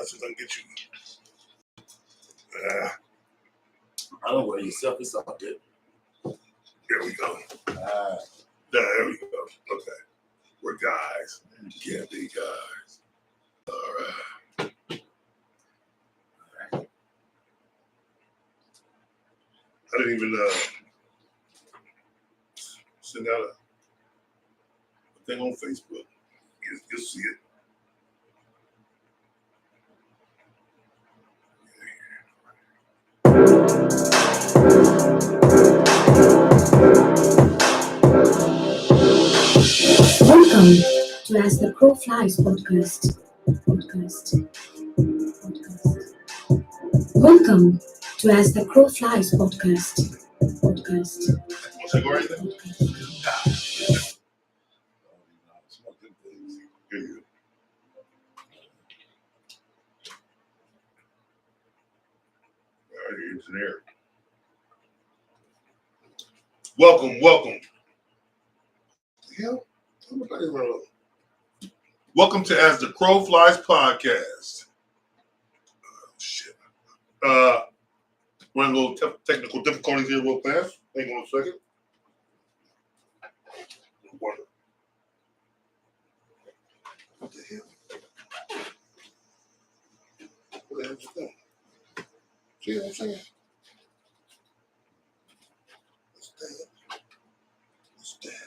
sunglasses and get you. I don't wear yourself. It's all good. There we go. There we go. Okay. We're guys. Can't be guys. All right. I didn't even send out a thing on Facebook. You'll see it. Welcome to As the Crow Flies podcast. Welcome to As the Crow Flies podcast. Should I go right there? Here you go. All right, here's an air. Welcome. Hell, welcome to As the Crow Flies podcast. Oh, shit. Running a little technical difficulties here real fast. Hang on a second. What the hell? What the hell is that? See what I'm saying? What's that?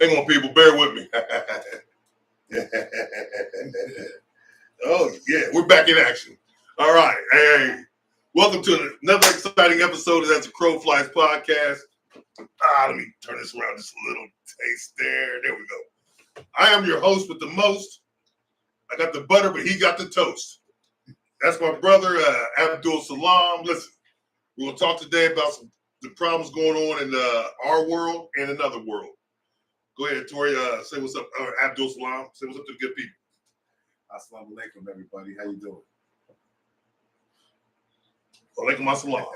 Hang on, people. Bear with me. Oh, yeah. We're back in action. All right. Hey, welcome to another exciting episode of That's a Crow Flies podcast. Let me turn this around just a little taste there. There we go. I am your host with the most. I got the butter, but he got the toast. That's my brother, Abdul Salam. Listen, we're going to talk today about the problems going on in our world and another world. Go ahead, Tori. Say what's up. Abdul Salam. Say what's up to the good people. Assalamu alaikum, everybody. How you doing? Alaikum assalam.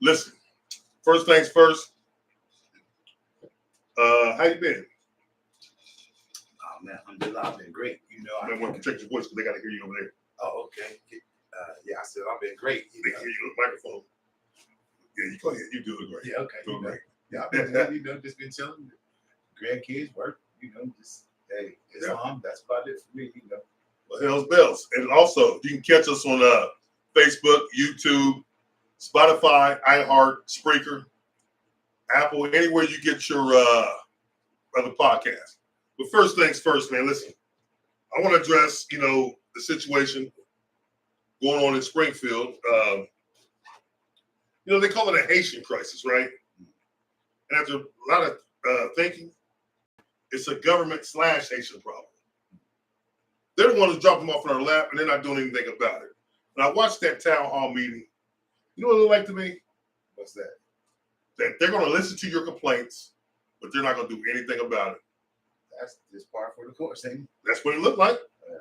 Listen, first things first. How you been? Oh man, alhamdulillah, I've been great. You know, I want to protect your voice because they got to hear you over there. Oh, okay. Yeah, I said I've been great. They can hear you on the microphone. Yeah, you go ahead. You do it great. Yeah, okay. Doing great. Yeah, I've been good, just been chilling. Grandkids, work, just hey, Islam, that's about it for me, Well, hell's bells. And also, you can catch us on Facebook, YouTube, Spotify, iHeart, Spreaker, Apple, anywhere you get your other podcasts. But first things first, man, listen. I want to address, the situation going on in Springfield. They call it a Haitian crisis, right? And after a lot of thinking, it's a government/Haitian problem. They're the ones who drop them off in our lap, and they're not doing anything about it. And I watched that town hall meeting. You know what it looked like to me? What's that? That they're going to listen to your complaints, but they're not going to do anything about it. That's just par for the course, ain't it? That's what it looked like.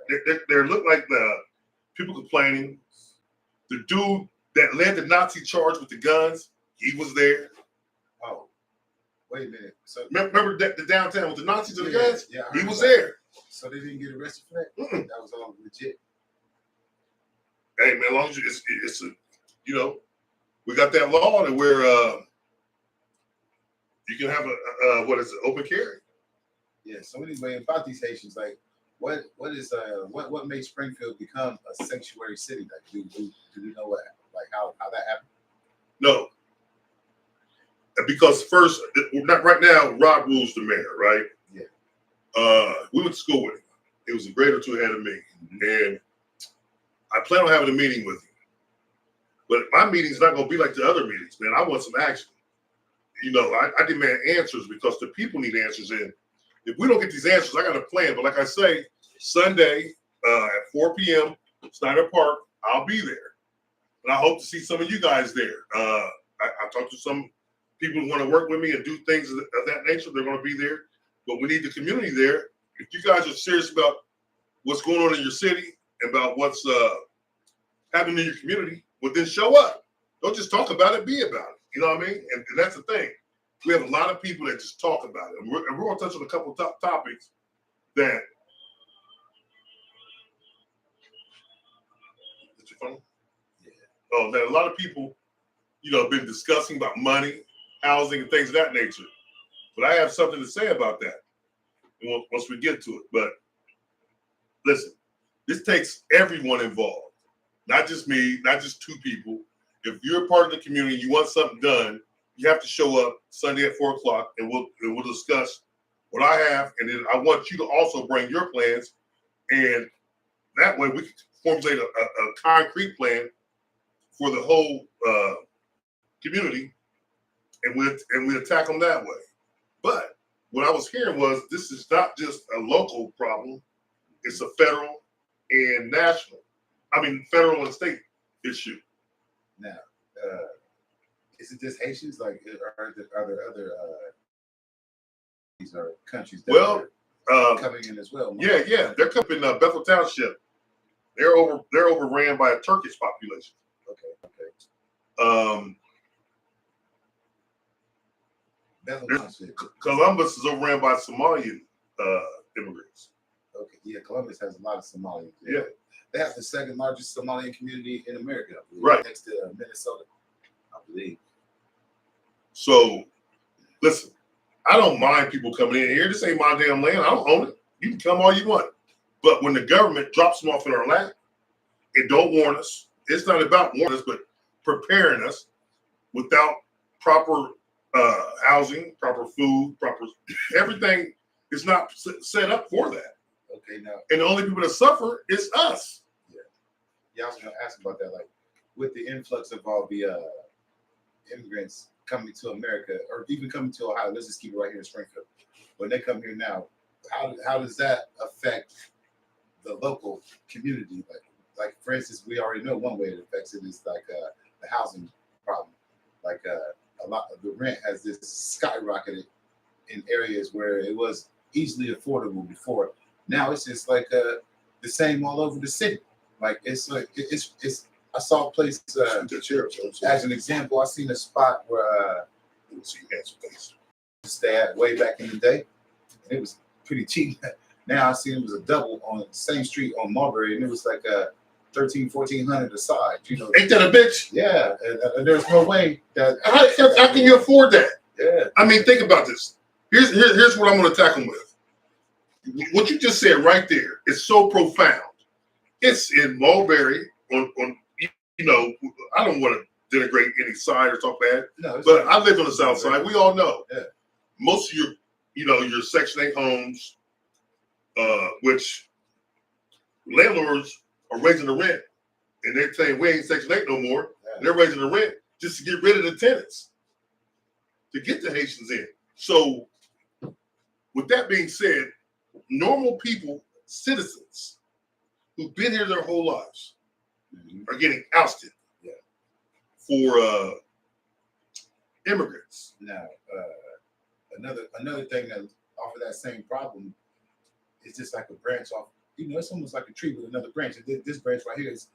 They looked like the people complaining. The dude that led the Nazi charge with the guns, he was there. Oh, wait a minute. So remember the downtown with the Nazis and the guns? Yeah, he was there. So they didn't get arrested for that? Mm-mm. That was all legit. Hey man, as long as it's we got that law that where you can have a open carry. Yeah. So anyway, about these Haitians, like what made Springfield become a sanctuary city? Like do we know how that happened? No. Because first, not right now, Rod rules the mayor, right? Yeah. We went to school with him. He was a grade or two ahead of me. Mm-hmm. And I plan on having a meeting with him. But my meeting's not going to be like the other meetings, man. I want some action. I demand answers because the people need answers. And if we don't get these answers, I got a plan. But like I say, Sunday at 4 p.m., Snyder Park, I'll be there. And I hope to see some of you guys there. I talked to some people who want to work with me and do things of that nature. They're going to be there. But we need the community there. If you guys are serious about what's going on in your city, about what's happening in your community, well, then show up. Don't just talk about it, be about it. You know what I mean? And that's the thing. We have a lot of people that just talk about it. And we're going to touch on a couple of topics that. Is your phone? Yeah. Oh, that a lot of people, have been discussing about money, housing, and things of that nature. But I have something to say about that once we get to it. But listen, this takes everyone involved, not just me, not just two people. If you're a part of the community, you want something done, you have to show up Sunday at 4:00, and we'll discuss what I have, and then I want you to also bring your plans, and that way we can formulate a concrete plan for the whole community, and we attack them that way. But what I was hearing was this is not just a local problem; it's a federal and federal and state issue. Now, is it just Haitians? Like, are there other these are countries that are coming in as well? Yeah, they're coming in Bethel Township. They're overran by a Turkish population. Okay. Bethel Township. Columbus is overran by Somalian immigrants. Okay, yeah, Columbus has a lot of Somalians. Yeah. They have the second largest Somalian community in America, I believe, right next to Minnesota, I believe. So, listen, I don't mind people coming in here. This ain't my damn land. I don't own it. You can come all you want. But when the government drops them off in our lap, it don't warn us. It's not about warning us, but preparing us without proper housing, proper food, proper everything is not set up for that. Okay, now. And the only people that suffer is us. Yeah, I was going to ask about that. Like, with the influx of all the immigrants coming to America, or even coming to Ohio, let's just keep it right here in Springfield. When they come here now, how does that affect the local community? Like for instance, we already know one way it affects it is like the housing problem. Like a lot of the rent has this skyrocketed in areas where it was easily affordable before. Now it's just like the same all over the city. Like it's I saw a place as an example. I seen a spot where stay at way back in the day, and it was pretty cheap. Now I seen it was a double on the same street on Mulberry, and it was like $1,300-1,400 a side. Ain't that a bitch? Yeah, and there's no way that. How can you afford that? Yeah. I mean, think about this. Here's what I'm going to tackle with. What you just said right there is so profound. It's in Mulberry on I don't want to denigrate any side or talk bad, but I live on the south side. We all know. Yeah. Most of your Section 8 homes, which landlords are raising the rent, and they're saying we ain't Section 8 no more. Yeah. They're raising the rent just to get rid of the tenants, to get the Haitians in. So, with that being said, normal people, citizens who've been here their whole lives, are getting ousted for immigrants. Now, another thing that off of that same problem is just like a branch off. It's almost like a tree with another branch. And this branch right here is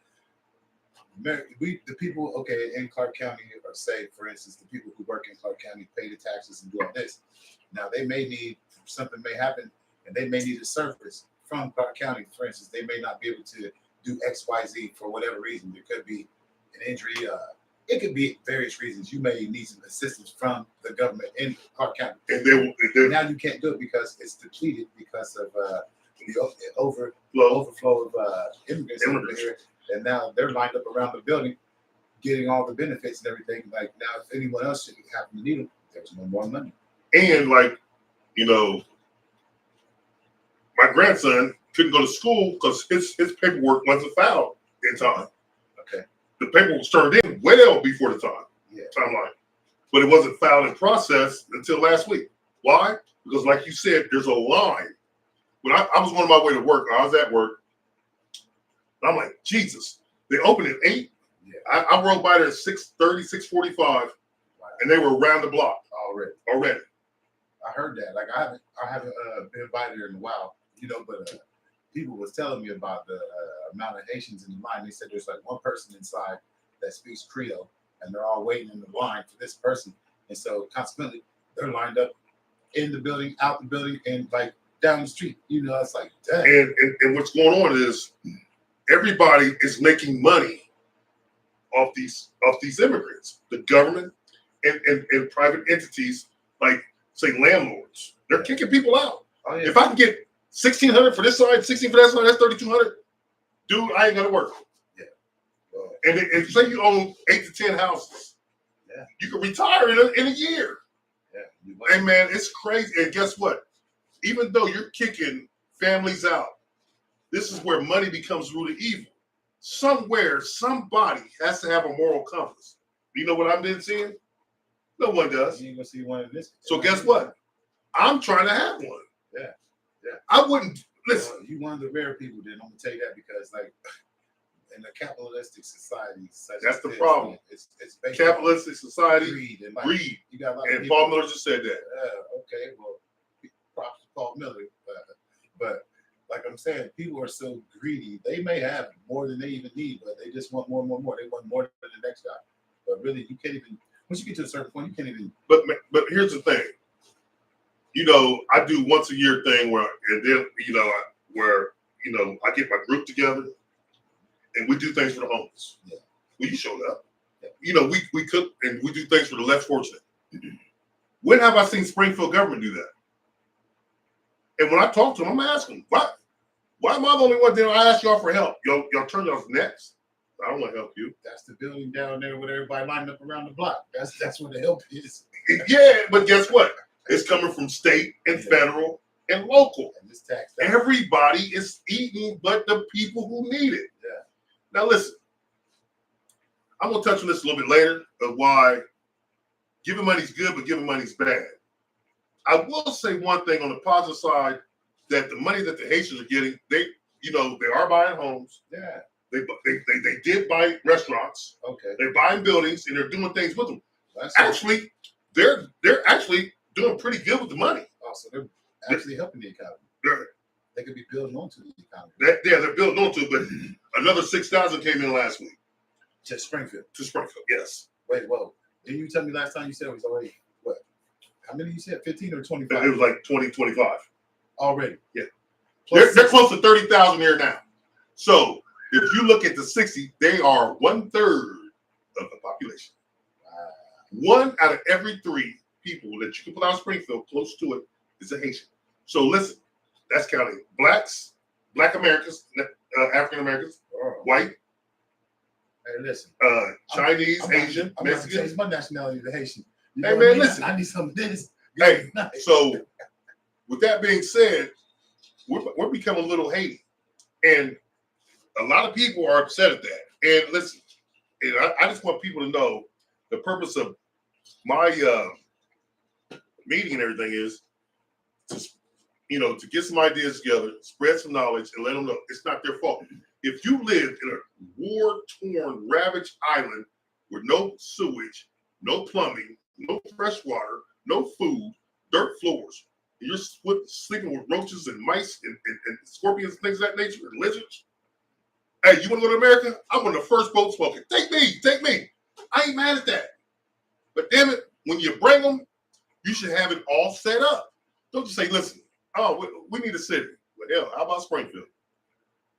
the people. Okay, in Clark County, or say for instance, the people who work in Clark County pay the taxes and do all this. Now they may need something may happen, and they may need a service from Clark County. For instance, they may not be able to do X, Y, Z for whatever reason. There could be an injury. It could be various reasons. You may need some assistance from the government in Clark County. And now you can't do it because it's depleted because of the overflow of immigrants over here. And now they're lined up around the building getting all the benefits and everything. Like now, if anyone else should happen to need them, there's no more money. And my grandson couldn't go to school because his paperwork wasn't filed in time. Okay. The paperwork was turned in well before the timeline. But it wasn't filed and processed until last week. Why? Because like you said, there's a line. When I was on my way to work, I was at work, and I'm like, Jesus, they opened at 8. Yeah. I rode by there at 6:30, 6:45, and they were around the block already. I heard that. Like I haven't been by there in a while, but people was telling me about the amount of Haitians in the line. They said there's like one person inside that speaks Creole, and they're all waiting in the line for this person. And so consequently, they're lined up in the building, out the building, and like down the street. You know, it's like, dang. And what's going on is everybody is making money off these immigrants. The government and private entities, like say landlords, they're kicking people out. Oh, yeah. If I can get $1,600 for this side, $1,600 for that side, that's $3,200. Dude, I ain't gonna work. Yeah. Well, And if say you own 8 to 10 houses, yeah, you can retire in a year. yeah. You Hey man, it's crazy. And guess what? Even though you're kicking families out, this is where money becomes root of evil. Somewhere, somebody has to have a moral compass. You know what I've been seeing? No one does. You ain't gonna see one in this. So guess what? I'm trying to have one. Yeah, yeah. I wouldn't listen. You one of the rare people. Then I'm gonna tell you that because, like, in a capitalistic society, such That's as the this, problem. It's based Capitalistic on society, greed and like, greed. You got a lot of And people, Paul Miller just said that. Okay, well, props to Paul Miller, but like I'm saying, people are so greedy. They may have more than they even need, but they just want more and more and more. They want more than the next guy. But really, you can't even. Once you get to a certain point, you can't even. But here's the thing. You know, I do once a year thing where, and then I get my group together, and we do things for the homeless. Yeah. Well, you showed up. Yeah. You know, we cook and we do things for the less fortunate. When have I seen Springfield government do that? And when I talk to them, I'm asking, why am I the only one there? I ask y'all for help. Y'all turn y'all's necks. I don't want to help you. That's the building down there with everybody lined up around the block. That's where the help is. Yeah, but guess what? It's coming from state and federal and local. And this tax. Everybody is eating but the people who need it. Yeah. Now listen, I'm gonna touch on this a little bit later of why giving money's good, but giving money's bad. I will say one thing on the positive side, that the money that the Haitians are getting, they are buying homes. Yeah. They did buy restaurants. Okay. They're buying buildings and they're doing things with them. That's Actually, they're actually doing pretty good with the money. Oh, so they're actually helping the economy. They could be building onto the economy. They're building onto it, but another 6,000 came in last week. To Springfield. To Springfield, yes. Wait, whoa. Didn't you tell me last time you said it was already, what? How many you said? 15 or 25? It was like 20, 25. Already? Yeah. Plus They're close to 30,000 here now. So if you look at the 60, they are 1/3 of the population. 1 out of every 3 people that you can put out of Springfield close to it is a Haitian. So listen, that's counting blacks, Black Americans, African Americans, white, Hey, listen. Chinese, Asian, I'm Mexican. change my nationality to Haitian. You Hey know man, what I mean? listen. I need some of this. Hey, so with that being said, we're becoming a little Haiti, and a lot of people are upset at that. And listen, and I just want people to know the purpose of my meeting and everything is to get some ideas together, spread some knowledge, and let them know it's not their fault. If you live in a war-torn, ravaged island with no sewage, no plumbing, no fresh water, no food, dirt floors, and you're sleeping with roaches and mice and scorpions and things of that nature, and lizards, hey, you want to go to America? I'm on the first boat smoking. Take me. I ain't mad at that. But damn it, when you bring them, you should have it all set up. Don't just say, listen, we need a city. Well, hell, how about Springfield?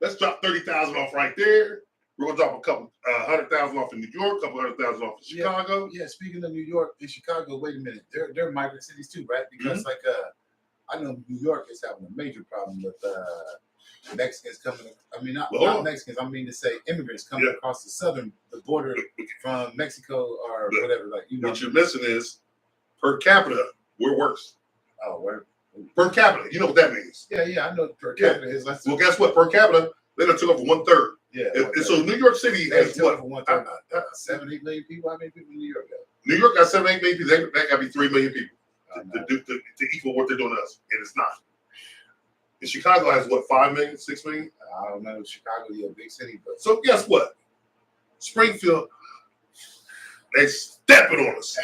Let's drop 30,000 off right there. We're gonna drop a couple 100,000 off in New York, a couple 100,000 off in Chicago. Yeah, speaking of New York and Chicago, wait a minute. They're migrant cities too, right? Because I know New York is having a major problem with Mexicans coming. I mean, not Mexicans. I mean to say immigrants coming across the border from Mexico or whatever. Like what you're missing is per capita, we're worse. Oh, where? Per capita, you know what that means? Yeah, I know per capita is. Well, guess what? Per capita, they done took over 1/3. Yeah. And so New York City has what? 7-8 million people. How many people in New York got? New York got 7-8 million people. That got to be 3 million people to equal what they're doing to us, and it's not. And Chicago has what, 5 million, 6 million? I don't know. Chicago, a big city, but so guess what? Springfield, they stepping on us.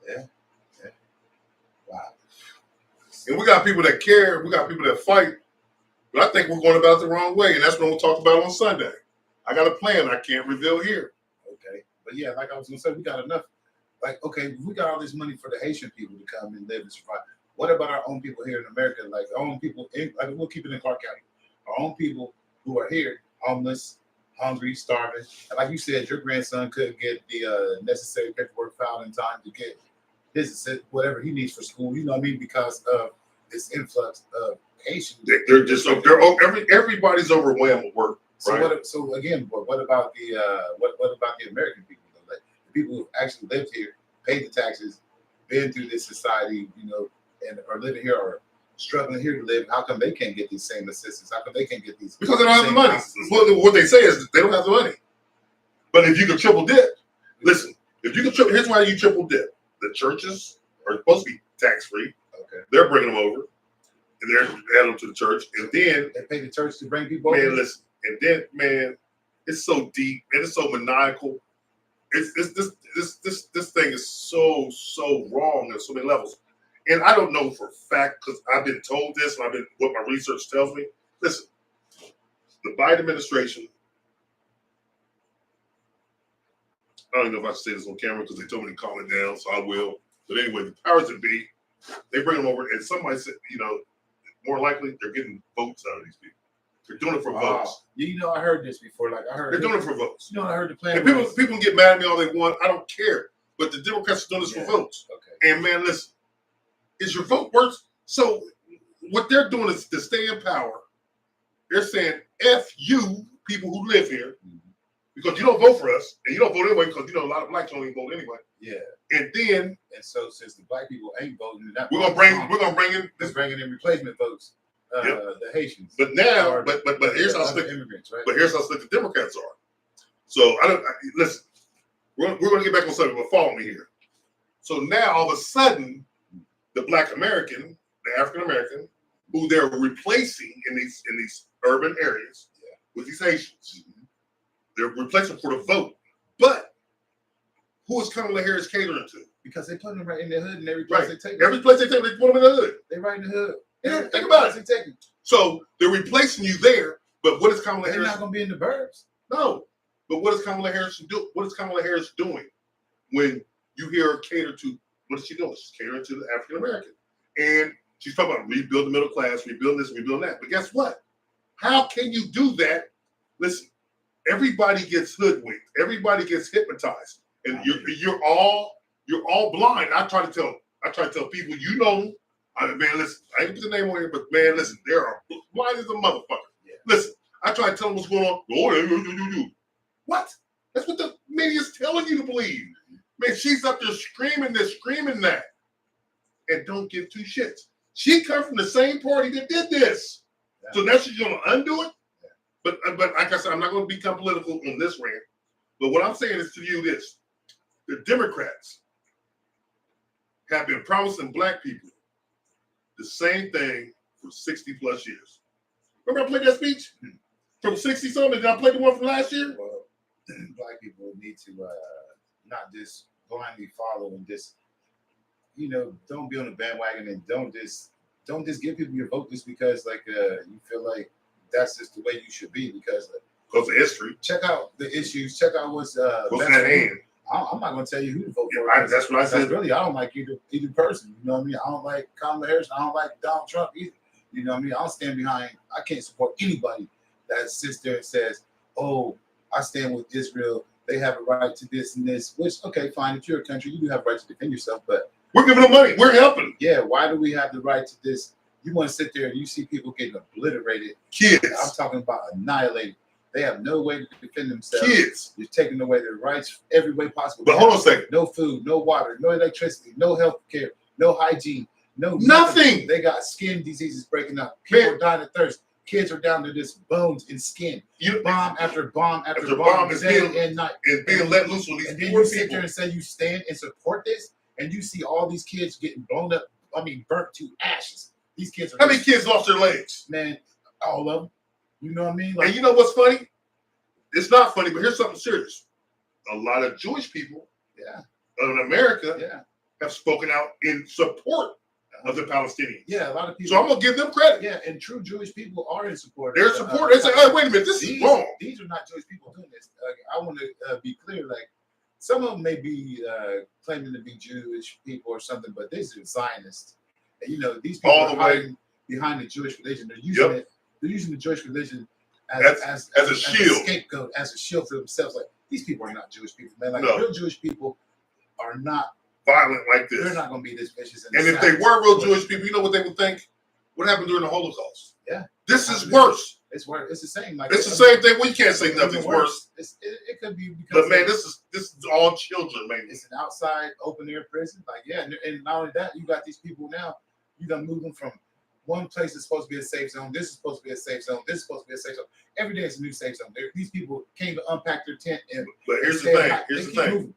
Yeah. Wow. And we got people that care. We got people that fight. But I think we're going about it the wrong way, and that's what we'll talk about on Sunday. I got a plan I can't reveal here. Okay. But yeah, like I was going to say, we got enough like, okay, we got all this money for the Haitian people to come and live and survive. What about our own people here in America? Like our own people, like we'll keep it in Clark County. Our own people who are here, homeless, hungry, starving. And like you said, your grandson couldn't get the necessary paperwork filed in time to get his whatever he needs for school. You know what I mean? Because of this influx of Haitians. They're just everybody's overwhelmed with work. So right? So again, what about the what about the American people? Like the people who actually lived here, paid the taxes, been through this society, you know, and are living here or struggling here to live. How come they can't get these same assistance? How come they can't get these? Because they don't have the money. What they say is they don't have the money. But if you can triple dip, listen. If you can triple, here's why you triple dip. The churches are supposed to be tax free. Okay. They're bringing them over, and they're adding them to the church, and then they pay the church to bring people. Man, over? listen, and then man, it's so deep and it's so maniacal. This thing is so wrong on so many levels. And I don't know for a fact because I've been told this and what my research tells me. Listen, the Biden administration, I don't even know if I should say this on camera because they told me to calm it down, so I will. But anyway, the powers that be, they bring them over, and somebody said, you know, more likely they're getting votes out of these people. They're doing it for votes. You know, I heard this before. Like I heard they're doing it for votes. You know, I heard the plan. And people can get mad at me all they want. I don't care. But the Democrats are doing this for votes. Okay. And man, listen, is your vote worth? So what they're doing is to stay in power. They're saying, F you, people who live here, because you don't vote for us, and you don't vote anyway, because you know a lot of blacks don't even vote anyway. Yeah. And then so since the black people ain't voting, we're gonna bring in bringing in replacement votes. The Haitians. But now, but here's how slick immigrants, right? But here's how slick the Democrats are. So listen. We're going to get back on something, but follow me here. So now all of a sudden, the Black American, the African American, who they're replacing in these urban areas with these Haitians, they're replacing for the vote. But who is Kamala Harris catering to? Because they put them right in the hood, and every place they take them. Every place they take them, they put them in the hood. They right in the hood. Yeah, think about it. So they're replacing you there, but what is Kamala Harris? They're not going to be in the burbs. No. But what is Kamala Harris do? What is Kamala Harris doing when you hear her cater to? What is she doing? She's catering to the African American, and she's talking about rebuild the middle class, rebuild this, rebuild that. But guess what? How can you do that? Listen, everybody gets hoodwinked, everybody gets hypnotized, and you're all blind. I try to tell people, you know, man, listen, I ain't put the name on here, but man, listen, they are blind as a motherfucker. Yeah. Listen, I try to tell them what's going on. Oh, what? That's what the media is telling you to believe. Man, she's up there screaming this, screaming that, and don't give two shits. She come from the same party that did this, so now she's gonna undo it. But like I said, I'm not gonna become political on this rant. But what I'm saying is to you this: the Democrats have been promising black people the same thing for 60 plus years. Remember I played that speech from 60 something? Did I play the one from last year? Well, black people need to not just blindly follow and just, you know, don't be on the bandwagon and don't just give people your vote just because like you feel like that's just the way you should be because of history. Check out the issues. Check out what's in that hand. I'm not going to tell you who to vote for. That's what I said. Really, I don't like either person. You know what I mean? I don't like Kamala Harris. I don't like Donald Trump either. You know what I mean? I'll stand behind. I can't support anybody that sits there and says, "Oh, I stand with Israel. They have a right to this and this." Which, okay, fine. If you're a country, you do have a right to defend yourself. But we're giving them money. We're helping. Yeah. Why do we have the right to this? You want to sit there and you see people getting obliterated. Kids. I'm talking about annihilated. They have no way to defend themselves. Kids. You're taking away their rights every way possible. But hold on a second. No food, no water, no electricity, no health care, no hygiene, no nothing. They got skin diseases breaking up. People are dying of thirst. Kids are down to just bones and skin. Bomb after bomb after bomb is day being, and night. Is being let loose on these and then you sit there and say you stand and support this, and you see all these kids getting blown up. I mean, burnt to ashes. These kids are. How many kids lost their legs? Man, all of them. You know what I mean? Like, and you know what's funny? It's not funny, but here's something serious. A lot of Jewish people in America have spoken out in support of the Palestinians. Yeah, a lot of people. So I'm going to give them credit. Yeah, and true Jewish people are in support. They're in support. They say, "Oh, wait a minute, this is wrong." These are not Jewish people doing this. Like, I want to be clear. Like, some of them may be claiming to be Jewish people or something, but these are Zionists. And you know, these people All are the way. hiding behind the Jewish religion. They're using Yep. it. They're using the Jewish religion as a shield. scapegoat, as a shield for themselves. Like these people are not Jewish people, man. Like No. real Jewish people are not. Violent like this. They're not going to be this vicious. And if they were real Jewish people, you know what they would think? What happened during the Holocaust? Yeah. This is worse. It's worse. It's the same. Like It's the same thing. We can't say it's nothing's even worse. It could be because But man, this is all children, man. it's an outside open air prison. Like and not only that, you got these people now. You done move them from one place that's supposed to be a safe zone. This is supposed to be a safe zone. This is supposed to be a safe zone. Every day is a new safe zone. These people came to unpack their tent and. But here's the thing. Here's the thing.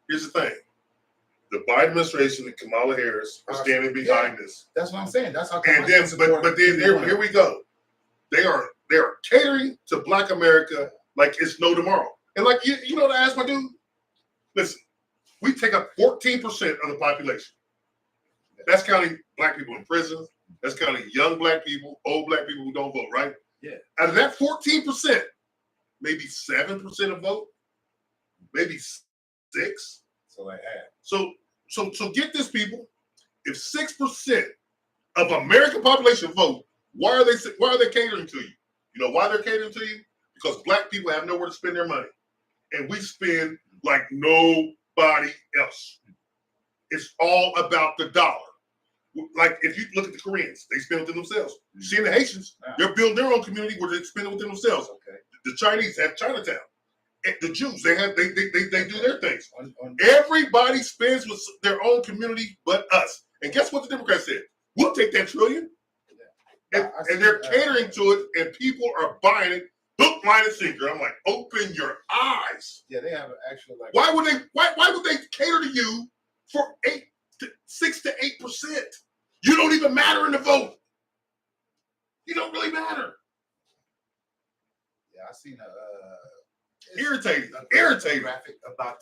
Here's the thing. The Biden administration and Kamala Harris are standing behind this. That's what I'm saying. That's how. And then, but then here we go. They are catering to Black America like it's no tomorrow. And like you know what I asked my dude? Listen, we take up 14% of the population. That's counting Black people in prison. That's counting young Black people, old Black people who don't vote, right? Yeah. Out of that 14%, maybe 7% of vote, maybe 6. So like, So get this, people. If 6% of American population vote, why are they catering to you? You know why they're catering to you? Because Black people have nowhere to spend their money, and we spend like nobody else. It's all about the dollar. Like if you look at the Koreans, they spend within themselves. You see the Haitians, they're building their own community where they spend it within themselves. okay. The Chinese have Chinatown. And the Jews, they do their things. Everybody spends with their own community but us. And guess what the Democrats said? We'll take that trillion. And they're catering to it, and people are buying it hook, line, and sinker. I'm like, open your eyes. Yeah, they have an actual like. Why would they cater to you for 6 to 8%? You don't even matter in the vote. You don't really matter. Yeah, I seen Irritating graphic about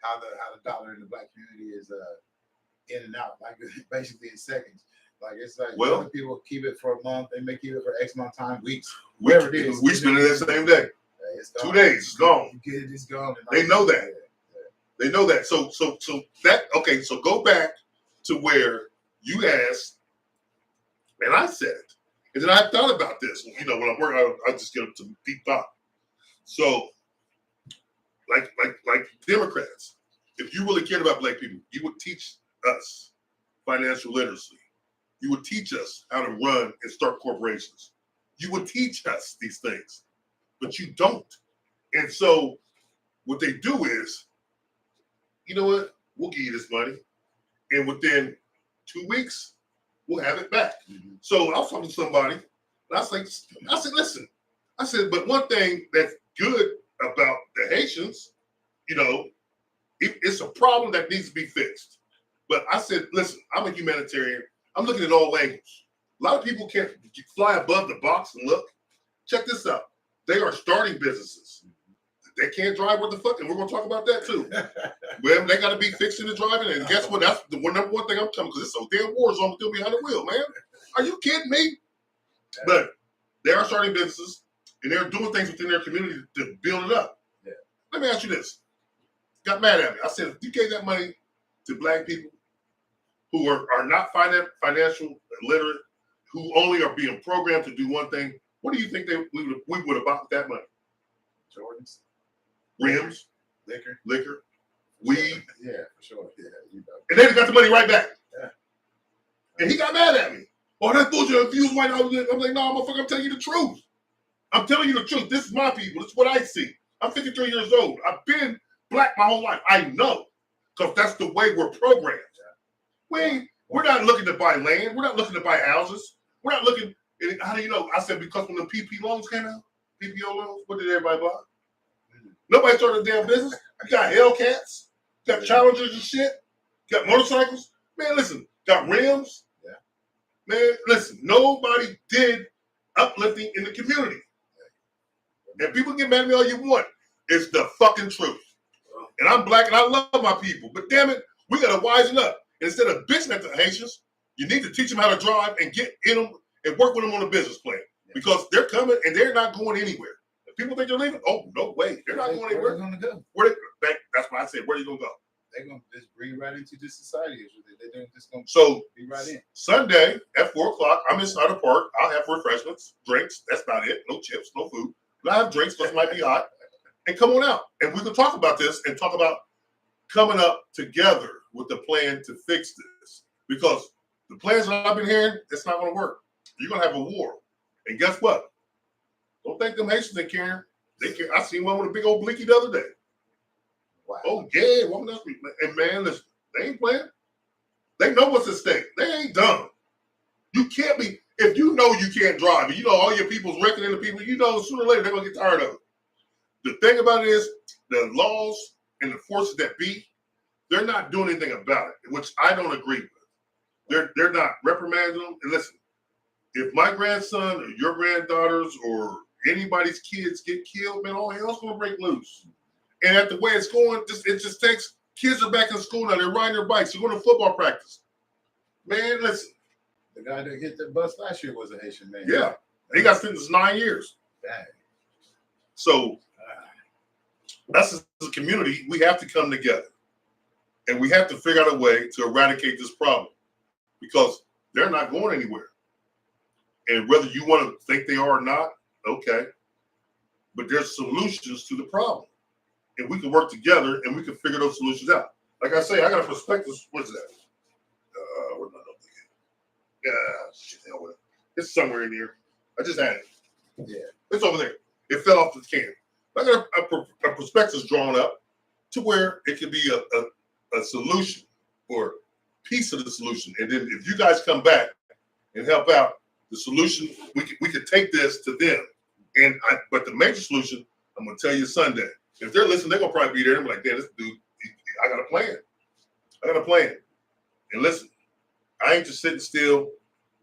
how the dollar in the Black community is in and out, like basically in seconds. Like it's like other people keep it for a month, they may keep it for X amount of time, weeks, whatever it is. We spend it that same day. It's 2 days, it's gone. You get it, it's gone. They know that. They know that. So that okay. So go back to where you asked, and I said it, and then I thought about this. You know, when I'm working, I just get some deep thought. So, like Democrats, if you really cared about Black people, you would teach us financial literacy. You would teach us how to run and start corporations. You would teach us these things, but you don't. And so, what they do is, you know what? We'll give you this money, and within 2 weeks, we'll have it back. Mm-hmm. So I was talking to somebody, and I said, listen, I said, but one thing that's good about the Haitians, you know, it's a problem that needs to be fixed. But I said, listen, I'm a humanitarian. I'm looking at all angles. A lot of people can't fly above the box and look. Check this out. They are starting businesses. They can't drive what the fuck, and we're going to talk about that too. Well, they got to be fixing and driving, and guess what? That's the number one thing I'm telling, because it's a damn war zone still behind the wheel, man. Are you kidding me? But they are starting businesses, and they're doing things within their community to build it up. Yeah. Let me ask you this. Got mad at me. I said, if you gave that money to Black people who are not financial literate, who only are being programmed to do one thing, what do you think we would have bought that money? Jordans, rims, liquor, weed. Yeah, for sure. Yeah, you know. And then he got the money right back. Yeah. And he got mad at me. Oh, that's bullshit. If you was white, I'm like, no, motherfucker, I'm telling you the truth. I'm telling you the truth. This is my people. This is what I see. I'm 53 years old. I've been Black my whole life. I know. Because that's the way we're programmed. We're not looking to buy land. We're not looking to buy houses. We're not looking. How do you know? I said, because when the PP loans came out, PPO loans, what did everybody buy? Nobody started a damn business. You got Hellcats, got Challengers and shit, got motorcycles. Man, listen, got rims. Yeah. Man, listen, nobody did uplifting in the community. And people get mad at me all you want. It's the fucking truth. And I'm Black and I love my people. But damn it, we got to wisen up. Instead of bitching at the Haitians, you need to teach them how to drive and get in them and work with them on a business plan. Because they're coming and they're not going anywhere. People think they're leaving. Oh no, wait, they're not going Where anywhere. they gonna go? That's why I said, where are you gonna go? They're gonna just breathe right into this society. They're just gonna So be right in. Sunday at 4:00, I'm inside the park. I'll have refreshments, drinks. That's about it. No chips, no food. But I have drinks because it might be hot. And come on out, and we can talk about this and talk about coming up together with the plan to fix this. Because the plans that I've been hearing, it's not going to work. You're going to have a war. And guess what? Don't think them Haitians ain't caring. They care. I seen one with a big old blinky the other day. Wow. Oh yeah, woman else. And man, listen, they ain't playing. They know what's at stake. They ain't dumb. You can't be, if you know you can't drive, and you know all your people's reckoning the people, you know sooner or later they're gonna get tired of it. The thing about it is the laws and the forces that be, they're not doing anything about it, which I don't agree with. They're not reprimanding them. And listen, if my grandson or your granddaughters or anybody's kids get killed, man, all hell's gonna break loose. And at the way it's going, it just takes, kids are back in school now, they're riding their bikes, they're going to football practice. Man, listen. The guy that hit the bus last year was a Haitian man. Yeah. He got sentenced 9 years. Dang. So that's as a community, we have to come together. And we have to figure out a way to eradicate this problem. Because they're not going anywhere. And whether you want to think they are or not, okay. But there's solutions to the problem. And we can work together and we can figure those solutions out. Like I say, I got a prospectus. What is that? Where's my notebook? Yeah, shit, hell with it. It's somewhere in here. I just had it. Yeah. It's over there. It fell off the can. I got a prospectus drawn up to where it could be a solution or piece of the solution. And then if you guys come back and help out, the solution, we could take this to them. But the major solution, I'm going to tell you Sunday. If they're listening, they're going to probably be there. I'm like, damn, this dude, I got a plan. I got a plan. And listen, I ain't just sitting still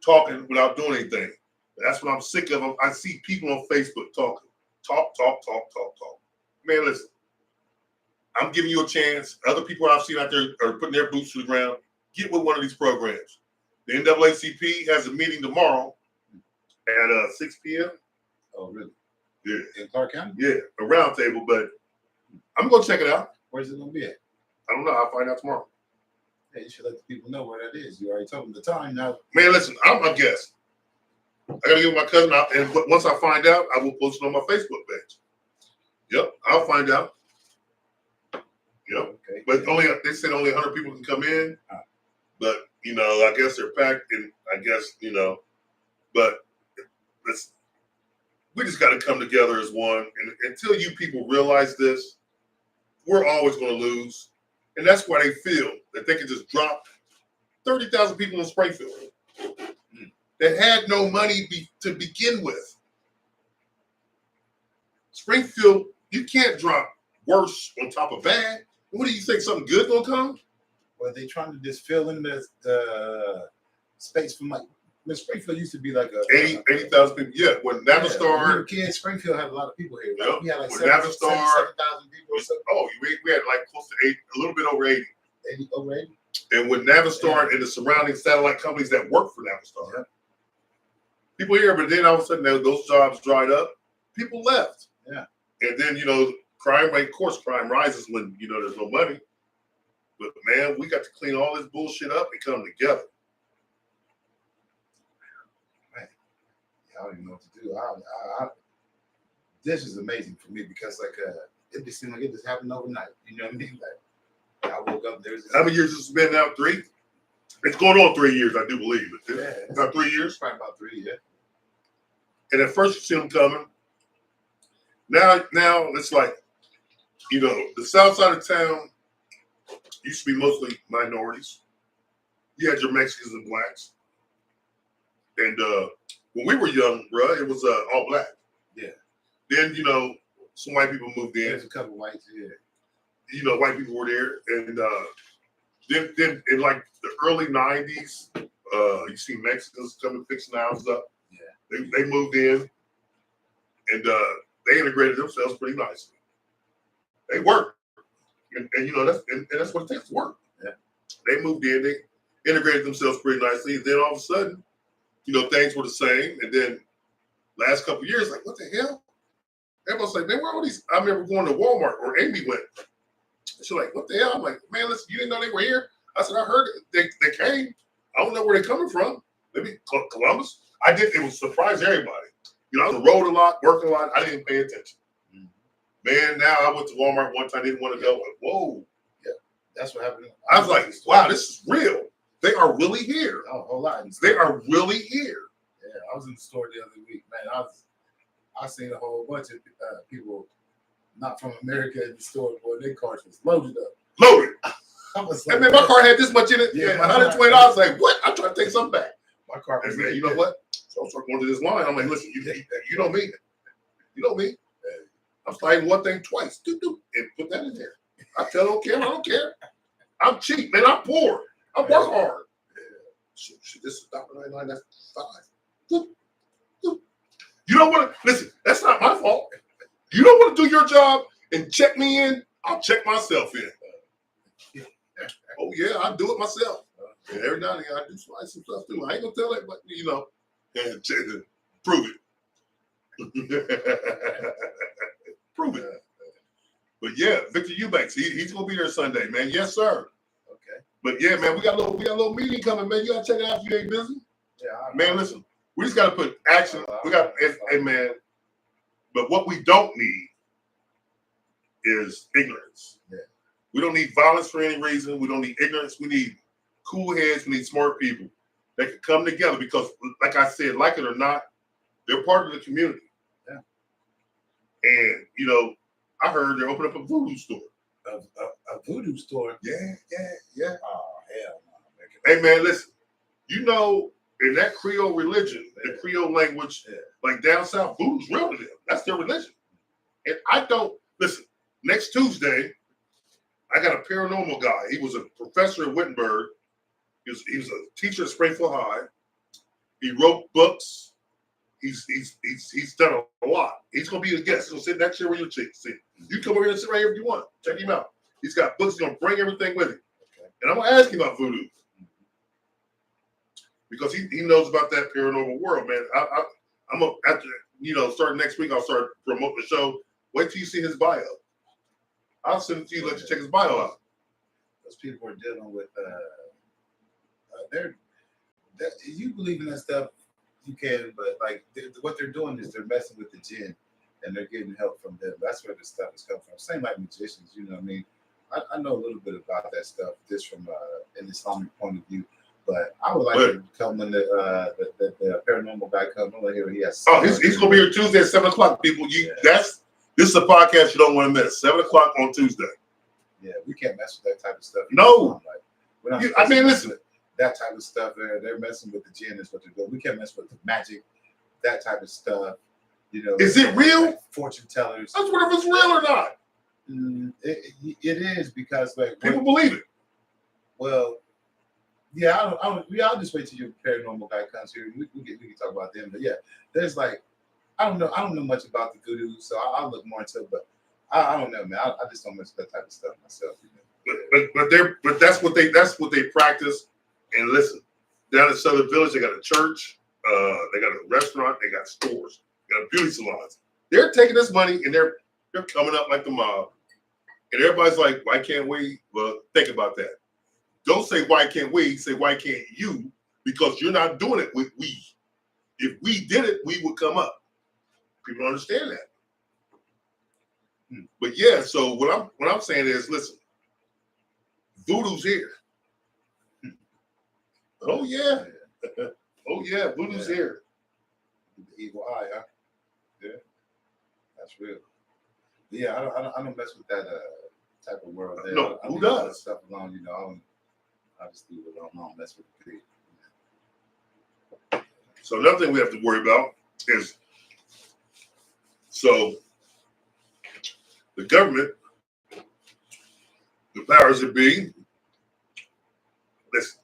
talking without doing anything. That's what I'm sick of. I see people on Facebook talking. Talk. Man, listen, I'm giving you a chance. Other people I've seen out there are putting their boots to the ground. Get with one of these programs. The NAACP has a meeting tomorrow at 6 p.m. Oh, really? Yeah. In Clark County? Yeah, a round table, but I'm going to check it out. Where's it going to be at? I don't know. I'll find out tomorrow. Hey, you should let the people know where that is. You already told them the time. Now, Man, listen, I'm a guest. I got to give my cousin out, and once I find out, I will post it on my Facebook page. Yep, I'll find out. Yep, okay. but they said only 100 people can come in. But, I guess they're packed, and I guess, but we just got to come together as one. And until you people realize this, we're always going to lose. And that's why they feel that they can just drop 30,000 people in Springfield that had no money to begin with. Springfield, you can't drop worse on top of bad. What do you think? Something good gonna come? Well, they trying to just fill in the space from Springfield used to be like 80,000 people. Yeah, when Navistar. When we were kids, Springfield had a lot of people here. Right? Yep. We had like When 7,000 people or so. Oh, we had like close to 80, a little bit over 80. Over 80? And with Navistar and the surrounding satellite companies that work for Navistar, people here, but then all of a sudden those jobs dried up. People left. Yeah. And then, crime rate, of course, crime rises when, there's no money. But man, we got to clean all this bullshit up and come together. Man, I don't even know what to do. This is amazing for me because it just seemed like it just happened overnight. You know what I mean? Like I woke up, there's how many years has it been now? 3? It's going on 3 years, I do believe. Yeah, about 3 years. Probably about 3, yeah. And at first you see them coming. Now it's like, the south side of town used to be mostly minorities. You had your Mexicans and blacks. And when we were young, bro, it was all black. Yeah. Then, some white people moved in. There's a couple whites, yeah. White people were there. And then in like the early 90s, you see Mexicans coming fixing the houses up. Yeah. They moved in and they integrated themselves pretty nicely. They worked. And that's what it takes to work. Yeah. They moved in, they integrated themselves pretty nicely. And then all of a sudden, things were the same. And then last couple of years, like, what the hell? Everyone's like, man, where are all these? I remember going to Walmart, or Amy went. She's like, what the hell? I'm like, man, listen, you didn't know they were here? I said, I heard they came. I don't know where they're coming from. Maybe Columbus. It was surprised everybody. You know, I was on the road a lot, working a lot. I didn't pay attention. Man, now I went to Walmart one time, didn't want to go. Like, whoa. Yeah, that's what happened. I was like, wow, this is real. They are really here. A whole lot. They are really here. Yeah, I was in the store the other week, man. I seen a whole bunch of people not from America in the store, boy. Their cars was loaded up. Loaded. I was Like, like, man, my car had this much in it. Yeah, Yeah, $120. I was like, what? I'm trying to take something back. my car was And man, you know what? So I started going to this line. I'm like, listen, you know me. You know me. I'm sliding one thing twice. And put that in there. I don't care. I'm cheap, man. I'm poor. I work hard. Shit, this is $1.99. That's $5. You don't want to listen. That's not my fault. You don't want to do your job and check me in. I'll check myself in. Oh yeah, I do it myself. And every now and then I do slide some stuff too. I ain't gonna tell it, but you know, and prove it. Prove it. But yeah, Victor Eubanks, he's gonna be there Sunday, man. Yes, sir. Okay. But yeah, man, we got a little meeting coming, man. You gotta check it out if you ain't busy. Yeah, Man, listen, we just gotta put action. We got, hey man. But what we don't need is ignorance. Yeah. We don't need violence for any reason. We don't need ignorance. We need cool heads. We need smart people that can come together because, like I said, like it or not, they're part of the community. Yeah. And, you know, I heard they're opening up a voodoo store. A voodoo store? Yeah. Oh, hell no. Hey, man, listen. You know, in that Creole religion, the Creole language, like down south, voodoo's real to them. That's their religion. And I don't, listen, next Tuesday, I got a paranormal guy. He was a professor at Wittenberg. He was a teacher at Springfield High. He wrote books. He's done a lot. He's gonna be a guest. He's gonna sit next year where you sit. You come over here and sit right here if you want. Check him out. He's got books. He's gonna bring everything with him. Okay. And I'm gonna ask him about voodoo because he knows about that paranormal world, man. I'm gonna, after starting next week, I'll start promoting the show. Wait till you see his bio. I'll send it to you. Let you check his bio out. Those people are dealing with you believe in that stuff, you can, but like what they're doing is they're messing with the jinn and they're getting help from them. That's where this stuff is coming from. Same like magicians, you know what I mean? I know a little bit about that stuff just from an Islamic point of view, but I would like to come when the paranormal guy comes. I want to hear what he has. He's gonna be here Tuesday at 7:00, people. This is a podcast you don't want to miss. 7:00 on Tuesday. Yeah, we can't mess with that type of stuff. No, listen. That type of stuff, they're messing with the jinn is what they're doing. We can't mess with the magic, that type of stuff. You know, is it real? Like fortune tellers. That's what if it's real or not. It is because like people believe it. Well, yeah, I'll just wait till your paranormal guy comes here. We can talk about them. But yeah, there's like I don't know much about the voodoo, so I'll look more into it. But I don't know, man. I just don't mess with that type of stuff myself. You know? But that's what they practice. And listen, down in Southern Village, they got a church, they got a restaurant, they got stores, they got beauty salons. They're taking this money and they're coming up like the mob. And everybody's like, why can't we? Well, think about that. Don't say why can't we, say why can't you? Because you're not doing it with we. If we did it, we would come up. People don't understand that. But yeah, so what I'm saying is, listen, voodoo's here. Oh yeah, voodoo's here. The evil eye, huh? Yeah, that's real. Yeah, I don't mess with that type of world. There. No, I who leave does? that stuff alone, you know. I just leave it alone. I don't mess with the people. So another thing we have to worry about is the government, the powers that be. Listen.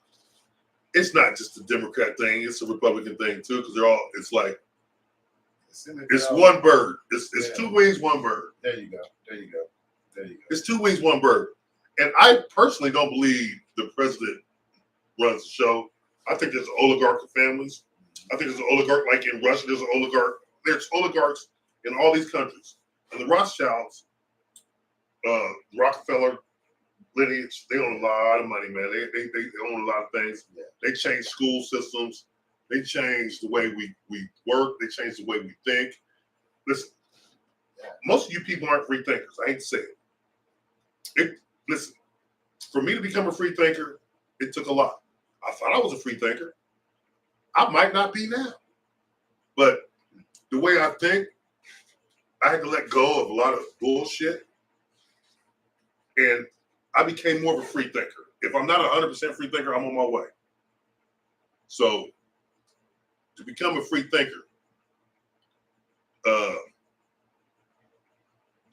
It's not just a Democrat thing; it's a Republican thing too. Because it's like it's one bird. It's two wings, one bird. There you go. It's two wings, one bird. And I personally don't believe the president runs the show. I think there's oligarchical families. I think there's an oligarch like in Russia. There's an oligarch. There's oligarchs in all these countries. And the Rothschilds, Rockefeller lineage, they own a lot of money, man. They own a lot of things. Yeah. They changed school systems. They changed the way we work. They changed the way we think. Listen, most of you people aren't free thinkers. I hate to say it. Listen, for me to become a free thinker, it took a lot. I thought I was a free thinker. I might not be now. But the way I think, I had to let go of a lot of bullshit. And I became more of a free thinker. If I'm not 100% free thinker, I'm on my way. So to become a free thinker,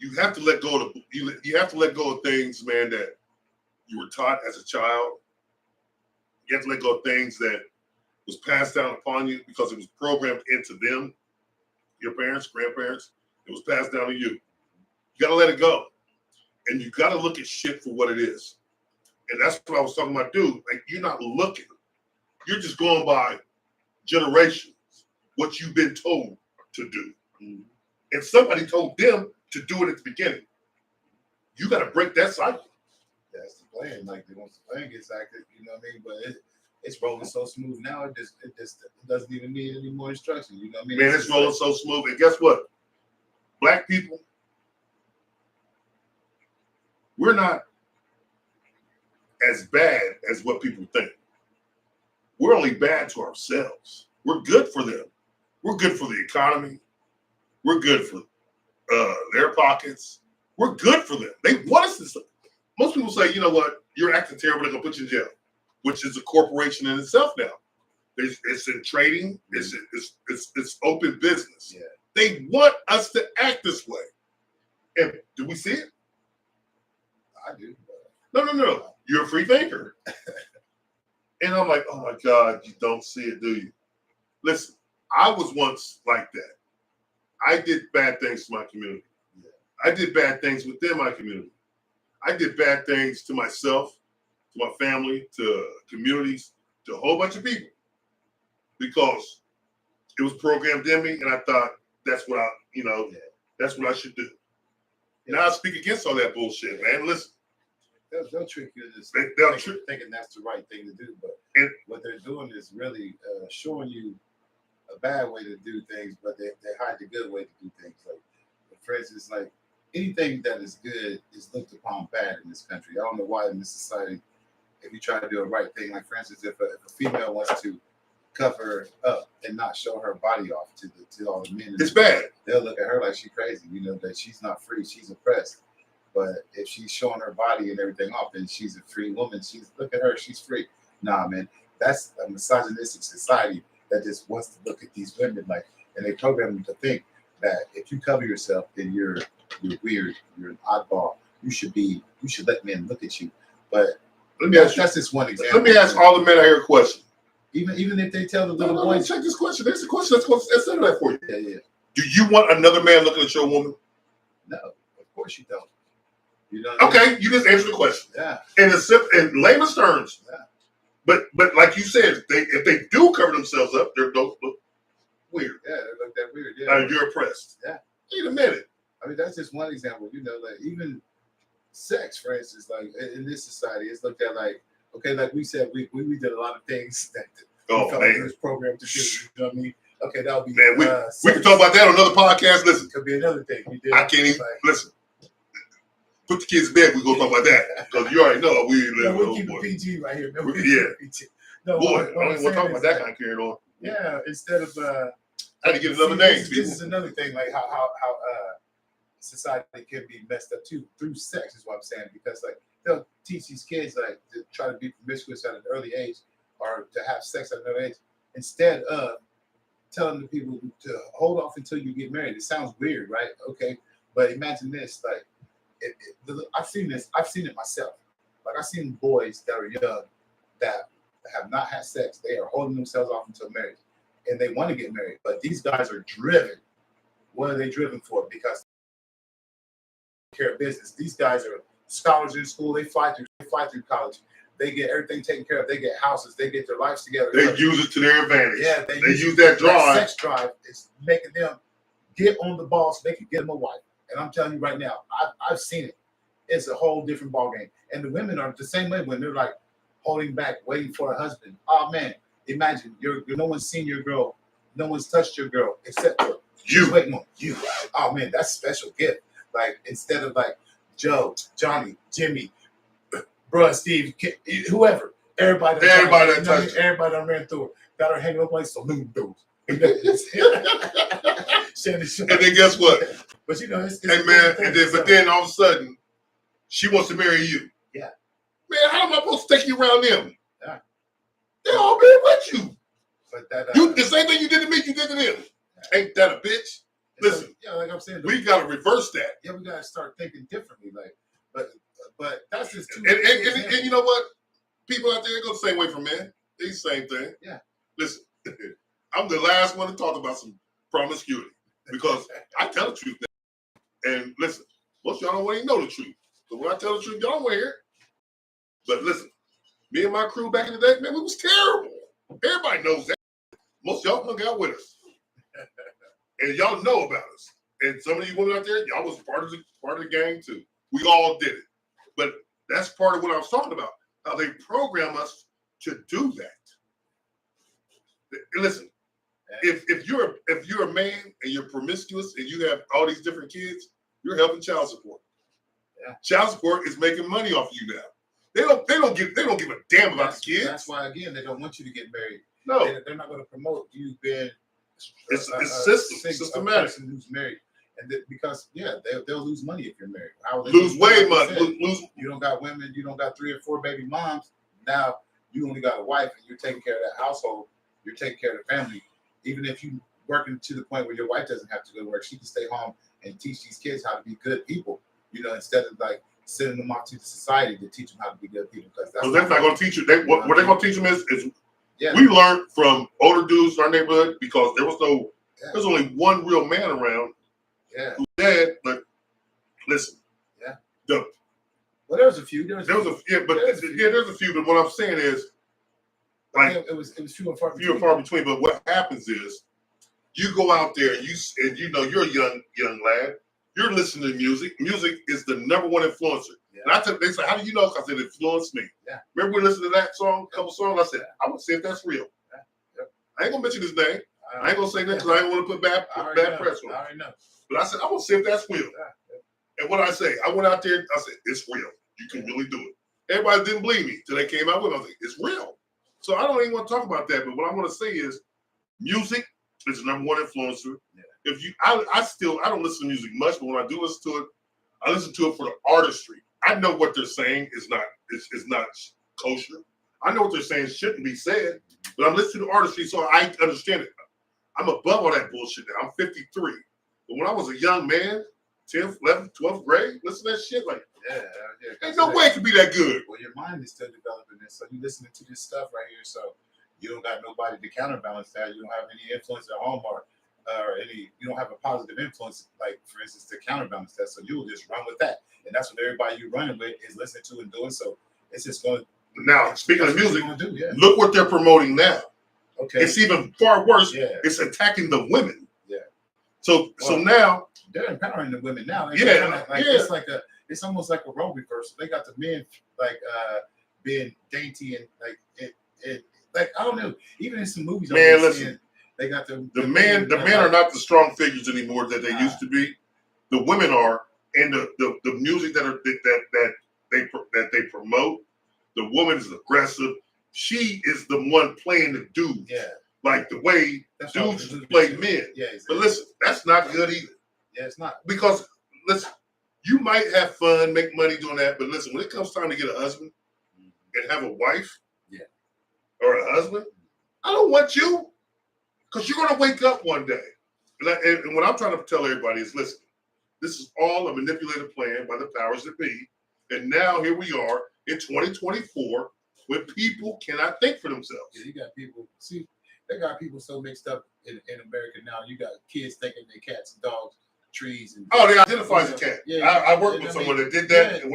you have to let go of you have to let go of things, man, that you were taught as a child. You have to let go of things that was passed down upon you because it was programmed into them, your parents, grandparents. It was passed down to you. You got to let it go. And you got to look at shit for what it is. And that's what I was talking about, dude. Like, you're not looking. You're just going by generations, what you've been told to do. Mm-hmm. And somebody told them to do it at the beginning. You got to break that cycle. That's the plan. Like, once the plan gets active, you know what I mean? But it's rolling so smooth now, it doesn't even need any more instruction. You know what I mean? Man, it's rolling so smooth. And guess what? Black people, we're not as bad as what people think. We're only bad to ourselves. We're good for them. We're good for the economy. We're good for their pockets. We're good for them. They want us to. Most people say, you know what, you're acting terrible, they're going to put you in jail, which is a corporation in itself now. It's in trading. It's open business. Yeah. They want us to act this way. And do we see it? I do. No. You're a free thinker. And I'm like, oh my God, you don't see it, do you? Listen, I was once like that. I did bad things to my community. Yeah. I did bad things within my community. I did bad things to myself, to my family, to communities, to a whole bunch of people. Because it was programmed in me, and I thought that's what that's what I should do. Yeah. Now I speak against all that bullshit, man. Listen. They'll trick you into thinking that's the right thing to do, but what they're doing is really showing you a bad way to do things, but they hide the good way to do things. Like, for instance, like anything that is good is looked upon bad in this country. I don't know why in this society, if you try to do a right thing, like for instance, if a female wants to cover up and not show her body off to all the men, it's bad. They'll look at her like she's crazy. You know that she's not free, she's oppressed. But if she's showing her body and everything off, then she's a free woman. Look at her, she's free. Nah, man, that's a misogynistic society that just wants to look at these women like, and they program them to think that if you cover yourself, then you're weird, you're an oddball. You should let men look at you. But that's just one example. Let me ask all the men out here a question. Even if they tell the little boys, check this question. There's a question that's in that for you. Yeah. Do you want another man looking at your woman? No, of course you don't. You know okay, you just answered the question. Yeah. In layman's terms. Yeah. But like you said, if they do cover themselves up, they don't look weird. Yeah, they look that weird. Yeah. You're oppressed. Yeah. Wait a minute. I mean, that's just one example. You know, like even sex, for instance, like in this society, it's looked at like, okay, like we said, we did a lot of things that we felt like it was programmed to do. You know what I mean? Okay, that'll be. Man, we can talk about that on another podcast. Listen, could be another thing. We did. I can't even listen. Put the kids in bed. We gonna talk about that because you already know we live. We'll keep it PG right here. No, yeah. No, boy, I don't want to talk about that kind of carrying on. Yeah, instead of how to get another name. This is another thing, like how society can be messed up too through sex is what I'm saying, because like they'll teach these kids like to try to be promiscuous at an early age or to have sex at an early age instead of telling the people to hold off until you get married. It sounds weird, right? Okay, but imagine this, like I've seen it myself. Like I've seen boys that are young that have not had sex. They are holding themselves off until marriage, and they want to get married. But these guys are driven. What are they driven for? Because they care of business. These guys are scholars in school. They fly through college. They get everything taken care of. They get houses. They get their lives together. They use it to their advantage. Yeah, they use that drive. That sex drive is making them get on the ball so they can get them a wife. And I'm telling you right now, I've seen it. It's a whole different ballgame. And the women are the same way when they're like holding back, waiting for a husband. Oh man, imagine no one's seen your girl, no one's touched your girl except for You. waiting on you. Oh man, that's a special gift. Like instead of like Joe, Johnny, Jimmy, bruh, Steve, whoever, everybody that touched her. Everybody that ran through her, got her hanging up like saloon doors. And then guess what? But you know, it's hey man, but then all of a sudden, she wants to marry you. Yeah. Man, how am I supposed to take you around them? Yeah. They all been with you. But that the same thing you did to me, you did to them. Yeah. Ain't that a bitch? Listen, so, yeah, like I'm saying, we gotta reverse that. Yeah, we gotta start thinking differently. Like, but that's just too. And you know what? People out there go the same way for men. They the same thing. Yeah. Listen, I'm the last one to talk about some promiscuity because I tell the truth now. And listen, most of y'all don't want to know the truth. But when I tell the truth, y'all don't want to hear it. But listen, me and my crew back in the day, man, it was terrible. Everybody knows that. Most of y'all hung out with us. And y'all know about us. And some of you women out there, y'all was part of the gang too. We all did it. But that's part of what I was talking about. How they program us to do that. And listen, if you're a man and you're promiscuous and you have all these different kids, you're helping child support. Yeah. Child support is making money off you now. They don't give a damn about the kids. That's why again they don't want you to get married. No, they're not going to promote you being. It's systematic. Person who's married, and because they'll lose money if you're married. Lose way money. You don't got women. You don't got 3 or 4 baby moms. Now you only got a wife, and you're taking care of that household. You're taking care of the family. Even if you working to the point where your wife doesn't have to go to work, she can stay home and teach these kids how to be good people. You know, instead of like sending them off to the society to teach them how to be good people. Because that's not going to teach you. What they're going to teach them is we learned from older dudes in our neighborhood because there was only one real man around. Yeah. Who's dead, but listen. Yeah. Well, there's a few. There's a few. But what I'm saying is, like, it was few and far between. But what happens is, you go out there and you know you're a young lad. You're listening to music. Music is the #1 influencer. Yeah. And they say, how do you know? Because it influenced me. Yeah. Remember we listened to that song, a couple songs? I said, I want to see if that's real. Yeah. Yep. I ain't gonna mention his name. I ain't gonna say that because I ain't want to put bad press on. I already know. But I said, I want to see if that's real. Yeah. And what I say, I went out there. I said, it's real. You can really do it. Everybody didn't believe me till they came out with it. I was like, it's real. So I don't even want to talk about that. But what I want to say is, music is the #1 influencer. Yeah. If you, I don't listen to music much, but when I do listen to it, I listen to it for the artistry. I know what they're saying is not kosher. I know what they're saying shouldn't be said, but I'm listening to artistry, so I understand it. I'm above all that bullshit now. I'm 53. But when I was a young man, 10th, 11th, 12th grade, listen to that shit like, ain't no way it could be that good. Well, your mind is still developing this, so you're listening to this stuff right here, so you don't got nobody to counterbalance that. You don't have any influence at home or you don't have a positive influence, like for instance, to counterbalance that. So you will just run with that, and that's what everybody you're running with is listening to and doing. So it's just going. Now, speaking of music, look what they're promoting now. Okay, it's even far worse. Yeah. It's attacking the women. Yeah. So now they're empowering the women now. It's almost like a role reversal. They got the men being dainty and like I don't know. Even in some movies, man, listen. They got the men are not the strong figures anymore that they used to be. The women are, and the music that they promote. The woman is aggressive. She is the one playing the dudes. Yeah. Like the way dudes play men. Yeah, exactly. But listen, that's not good either. Yeah, it's not. Because listen, you might have fun, make money doing that, but listen, when it comes time to get a husband and have a wife, or a husband, I don't want you. Because you're going to wake up one day. And what I'm trying to tell everybody is, listen, this is all a manipulated plan by the powers that be. And now here we are in 2024 when people cannot think for themselves. Yeah, you got people, they got people so mixed up in America now. You got kids thinking they're cats and dogs, trees. And they identify as a cat. Yeah, I worked with someone that did that. And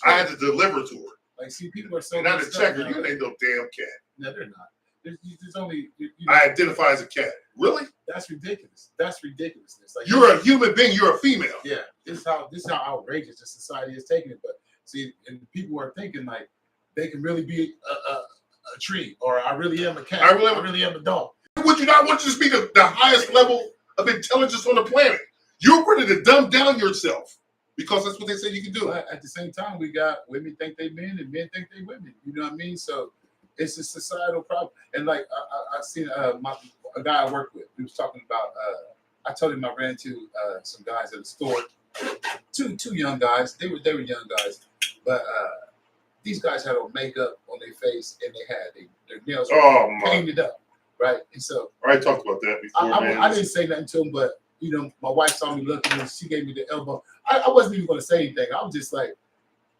I had to deliver to her. Like, see, people are so and I had to check her. You ain't no damn cat. No, they're not. There's only. I identify as a cat. Really? That's ridiculous. That's ridiculousness. Like You're a human being. You're a female. Yeah. This is how outrageous the society is taking it. But see, and people are thinking like they can really be a tree, or I really am a cat. I really am a dog. Would you not want to just be the highest level of intelligence on the planet? You're ready to dumb down yourself because that's what they say you can do. But at the same time, we got women think they men and men think they women. You know what I mean? So it's a societal problem. And like I seen a guy I worked with. He was talking about. I told him I ran into some guys at the store. Two young guys. They were young guys, but these guys had on makeup on their face and they had their nails painted up, right? And so I already talked about that before. I didn't say nothing to him, but you know, my wife saw me looking and she gave me the elbow. I wasn't even going to say anything. I was just like,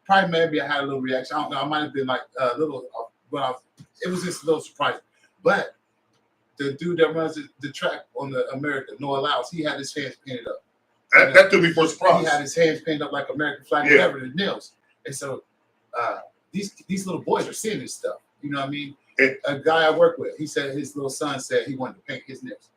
probably maybe I had a little reaction. I don't know. I might have been like a little, but it was just a little surprising. But the dude that runs the track on the America, Noah Lyles, he had his hands painted up. That threw me for a surprise. He had his hands painted up like American flag, whatever, the nails. And so these little boys are seeing this stuff. You know what I mean? A guy I work with, he said his little son said he wanted to paint his nails.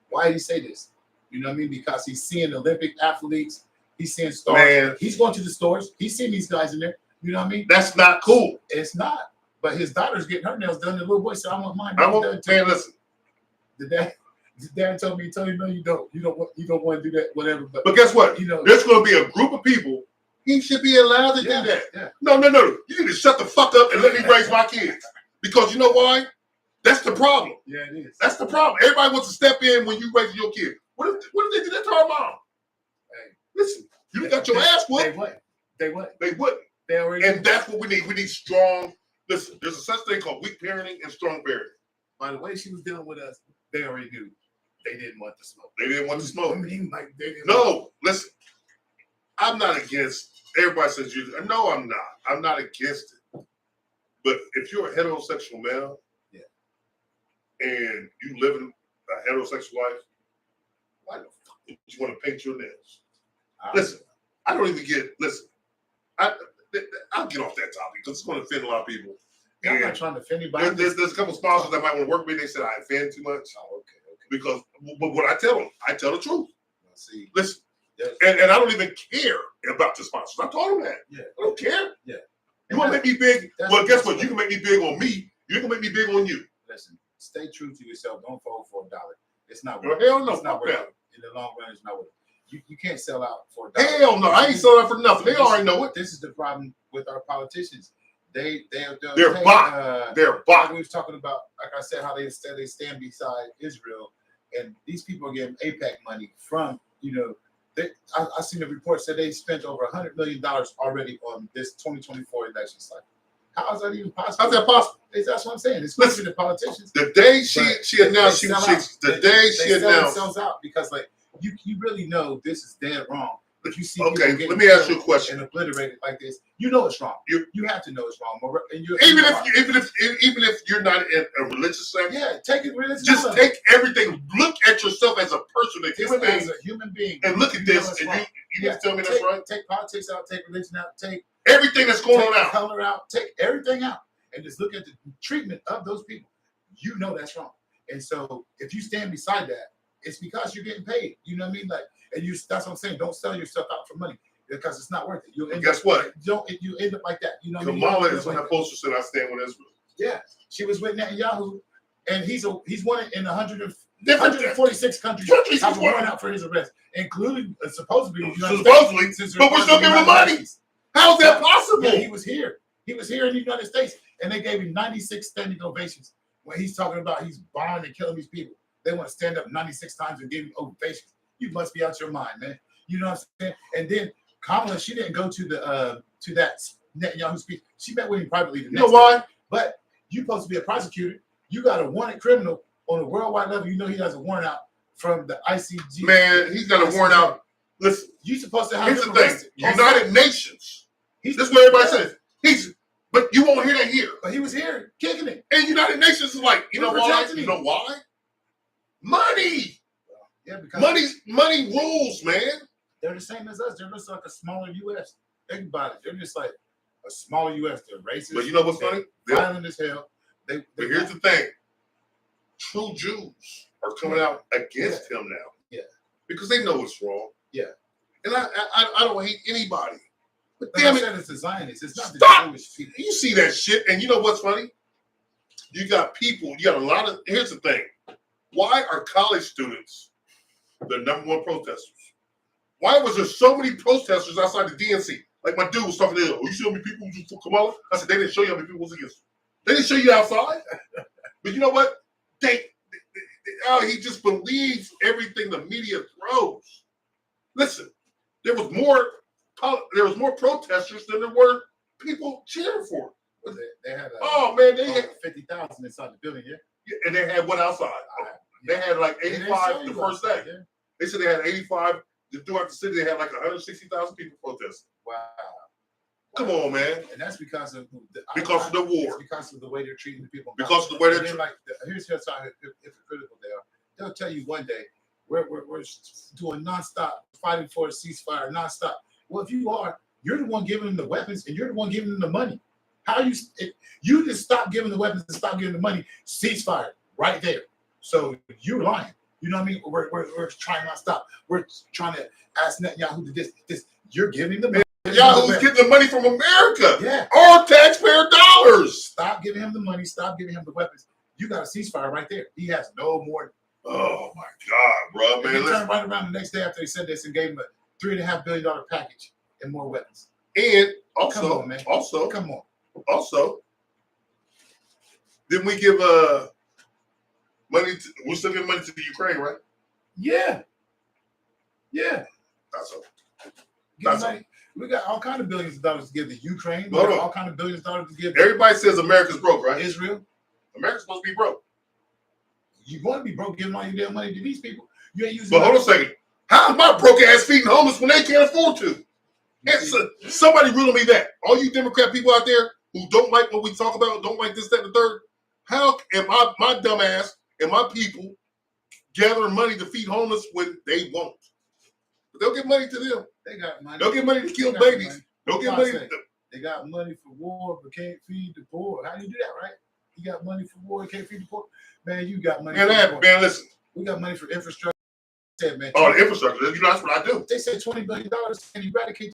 Why did he say this? You know what I mean? Because he's seeing Olympic athletes. He's seeing stars. Man. He's going to the stores. He's seeing these guys in there. You know what I mean? That's not cool. It's not. But his daughter's getting her nails done. The little boy said, "I want mine." Man, listen. The dad told me, no, you don't. You don't want to do that, whatever. But guess what? You know, there's going to be a group of people. He should be allowed to do that. Yeah. No. You need to shut the fuck up and let me raise my kids. Because you know why? That's the problem. Yeah, it is. That's the problem. Everybody wants to step in when you raise your kid. What if they did that to our mom? Hey, listen, you got your ass whooped. They wouldn't. They already. And that's what we need. We need strong. Listen, there's a such thing called weak parenting and strong parenting. By the way she was dealing with us, they already knew they didn't want to smoke. They didn't want to smoke. I mean, like they didn't. No, listen. I'm not against. Everybody says you. No, I'm not. I'm not against it. But if you're a heterosexual male, and you live in a heterosexual life, why the fuck would you want to paint your nails? Listen, I don't even get. Listen, I'll get off that topic because it's going to offend a lot of people. I'm not trying to offend anybody. There's a couple sponsors that might want to work with me. They said I offend too much. Oh, okay. Because, but what I tell them, I tell the truth. See, listen, and I don't even care about the sponsors. I told them that. Yeah, I don't care. Yeah, you want to make me big? Well, guess what? You can make me big on me. You can make me big on you. Listen, stay true to yourself. Don't fold for $1. It's not worth it. Hell no. It's not worth it. In the long run, it's not worth it. You can't sell out for $1. Hell no. I ain't selling out for nothing. They already know it. This is the problem with our politicians. They're bought. They're bought. Like we was talking about, like I said, how they stand beside Israel, and these people are getting APEC money from, you know, I seen a report said they spent over $100 million already on this 2024 election cycle. How is that even possible? How's that possible? That's what I'm saying. It's listen to politicians. The day she announced she sells out because like you really know this is dead wrong. If you see okay, let me ask you a question. And obliterated like this, you know it's wrong. You have to know it's wrong. And even if you're not in a religious sense, take it religious. Just take everything. Look at yourself as a person, as a human being, and look at this. And you just tell me that's right. Take politics out. Take religion out. Take everything that's going on out. Color out. Take everything out, and just look at the treatment of those people. You know that's wrong. And so if you stand beside that, it's because you're getting paid. You know what I mean? Like. And that's what I'm saying. Don't sell yourself out for money because it's not worth it. You'll end guess up, what? You end up like that. You know. Kamala is on that poster said, "I stand with Israel." Yeah, she was with Netanyahu, and he's one in 146 countries. Have a warrant out for his arrest, including supposedly. But we're still giving him money. How's that possible? Yeah, he was here. He was here in the United States, and they gave him 96 standing ovations when he's talking about he's bombing and killing these people. They want to stand up 96 times and give him ovations. You must be out your mind, man. You know what I'm saying? And then Kamala, she didn't go to that Netanyahu speech. She met with him privately. You know why? But you're supposed to be a prosecutor. You got a wanted criminal on a worldwide level. You know he has a warrant out from the ICG. Man, he's got a warrant out. Listen, you're supposed to have. Here's the thing: United Nations. This is what everybody says. But you won't hear that here. But he was here kicking it. And United Nations is like, you know why? You know why? Money. Yeah, because money rules, man. They're the same as us. They're just like a smaller U.S. Think about it. They're just like a smaller U.S. They're racist. But you know what's funny? Violent as hell. But here's the thing. true Jews are coming out against him now. Yeah. Because they know it's wrong. Yeah. And I don't hate anybody. But Like damn I it, said, it's the Zionists. It's not the stop! Jewish people. You see that shit, and you know what's funny? You got a lot of, here's the thing. Why are college students the number one protesters? Why was there so many protesters outside the DNC? Like my dude was talking to him. Oh, you see how many people was for Kamala? I said, they didn't show you how many people was against him. They didn't show you outside. But you know what? He just believes everything the media throws. Listen, there was more protesters than there were people cheering for. They had they had 50,000 inside the building, yeah. and they had one outside. They had like 85 the first day. Yeah. They said they had 85 throughout the city. They had like 160,000 people protesting. Wow. Come on, man. And that's because of the war. It's because of the way they're treating the people. Because of the way they're here's how hypocritical they are. They'll tell you one day we're doing nonstop fighting for a ceasefire, nonstop. Well, if you are, you're the one giving them the weapons and you're the one giving them the money. How you just stop giving the weapons and stop giving the money? Ceasefire right there. So you're lying. You know what I mean? We're trying not to stop. We're trying to ask Netanyahu to this. You're giving them. Yahoo's getting the money from America. Yeah. Our taxpayer dollars. Stop giving him the money. Stop giving him the weapons. You got a ceasefire right there. He has no more. Oh my God, bro, man. They turned right around the next day after they said this and gave him a $3.5 billion package and more weapons. And also, come on, man. Come on. Also, didn't we give money? We still give money to the Ukraine, right? Yeah. Yeah. That's all. That's all. We got all kinds of billions of dollars to give to Ukraine. We Hold got on. all kinds of billions of dollars to give. Everybody says America's broke, right? Israel. America's supposed to be broke. You want to be broke giving all your damn money to these people. You ain't using. But hold on a second. How's my broke ass feeding homeless when they can't afford to? Somebody riddle me that. All you Democrat people out there who don't like what we talk about, don't like this, that, and the third. How am my dumb ass and my people gathering money to feed homeless when they won't? But they'll give money to them. They got money. They'll give money to kill babies. They'll give money. They got money for war, but can't feed the poor. How do you do that, right? You got money for war, can't feed the poor. Man, you got money. Man, listen. We got money for infrastructure. Said, man. Oh, the infrastructure. You know, that's what I do. They said $20 billion and eradicate.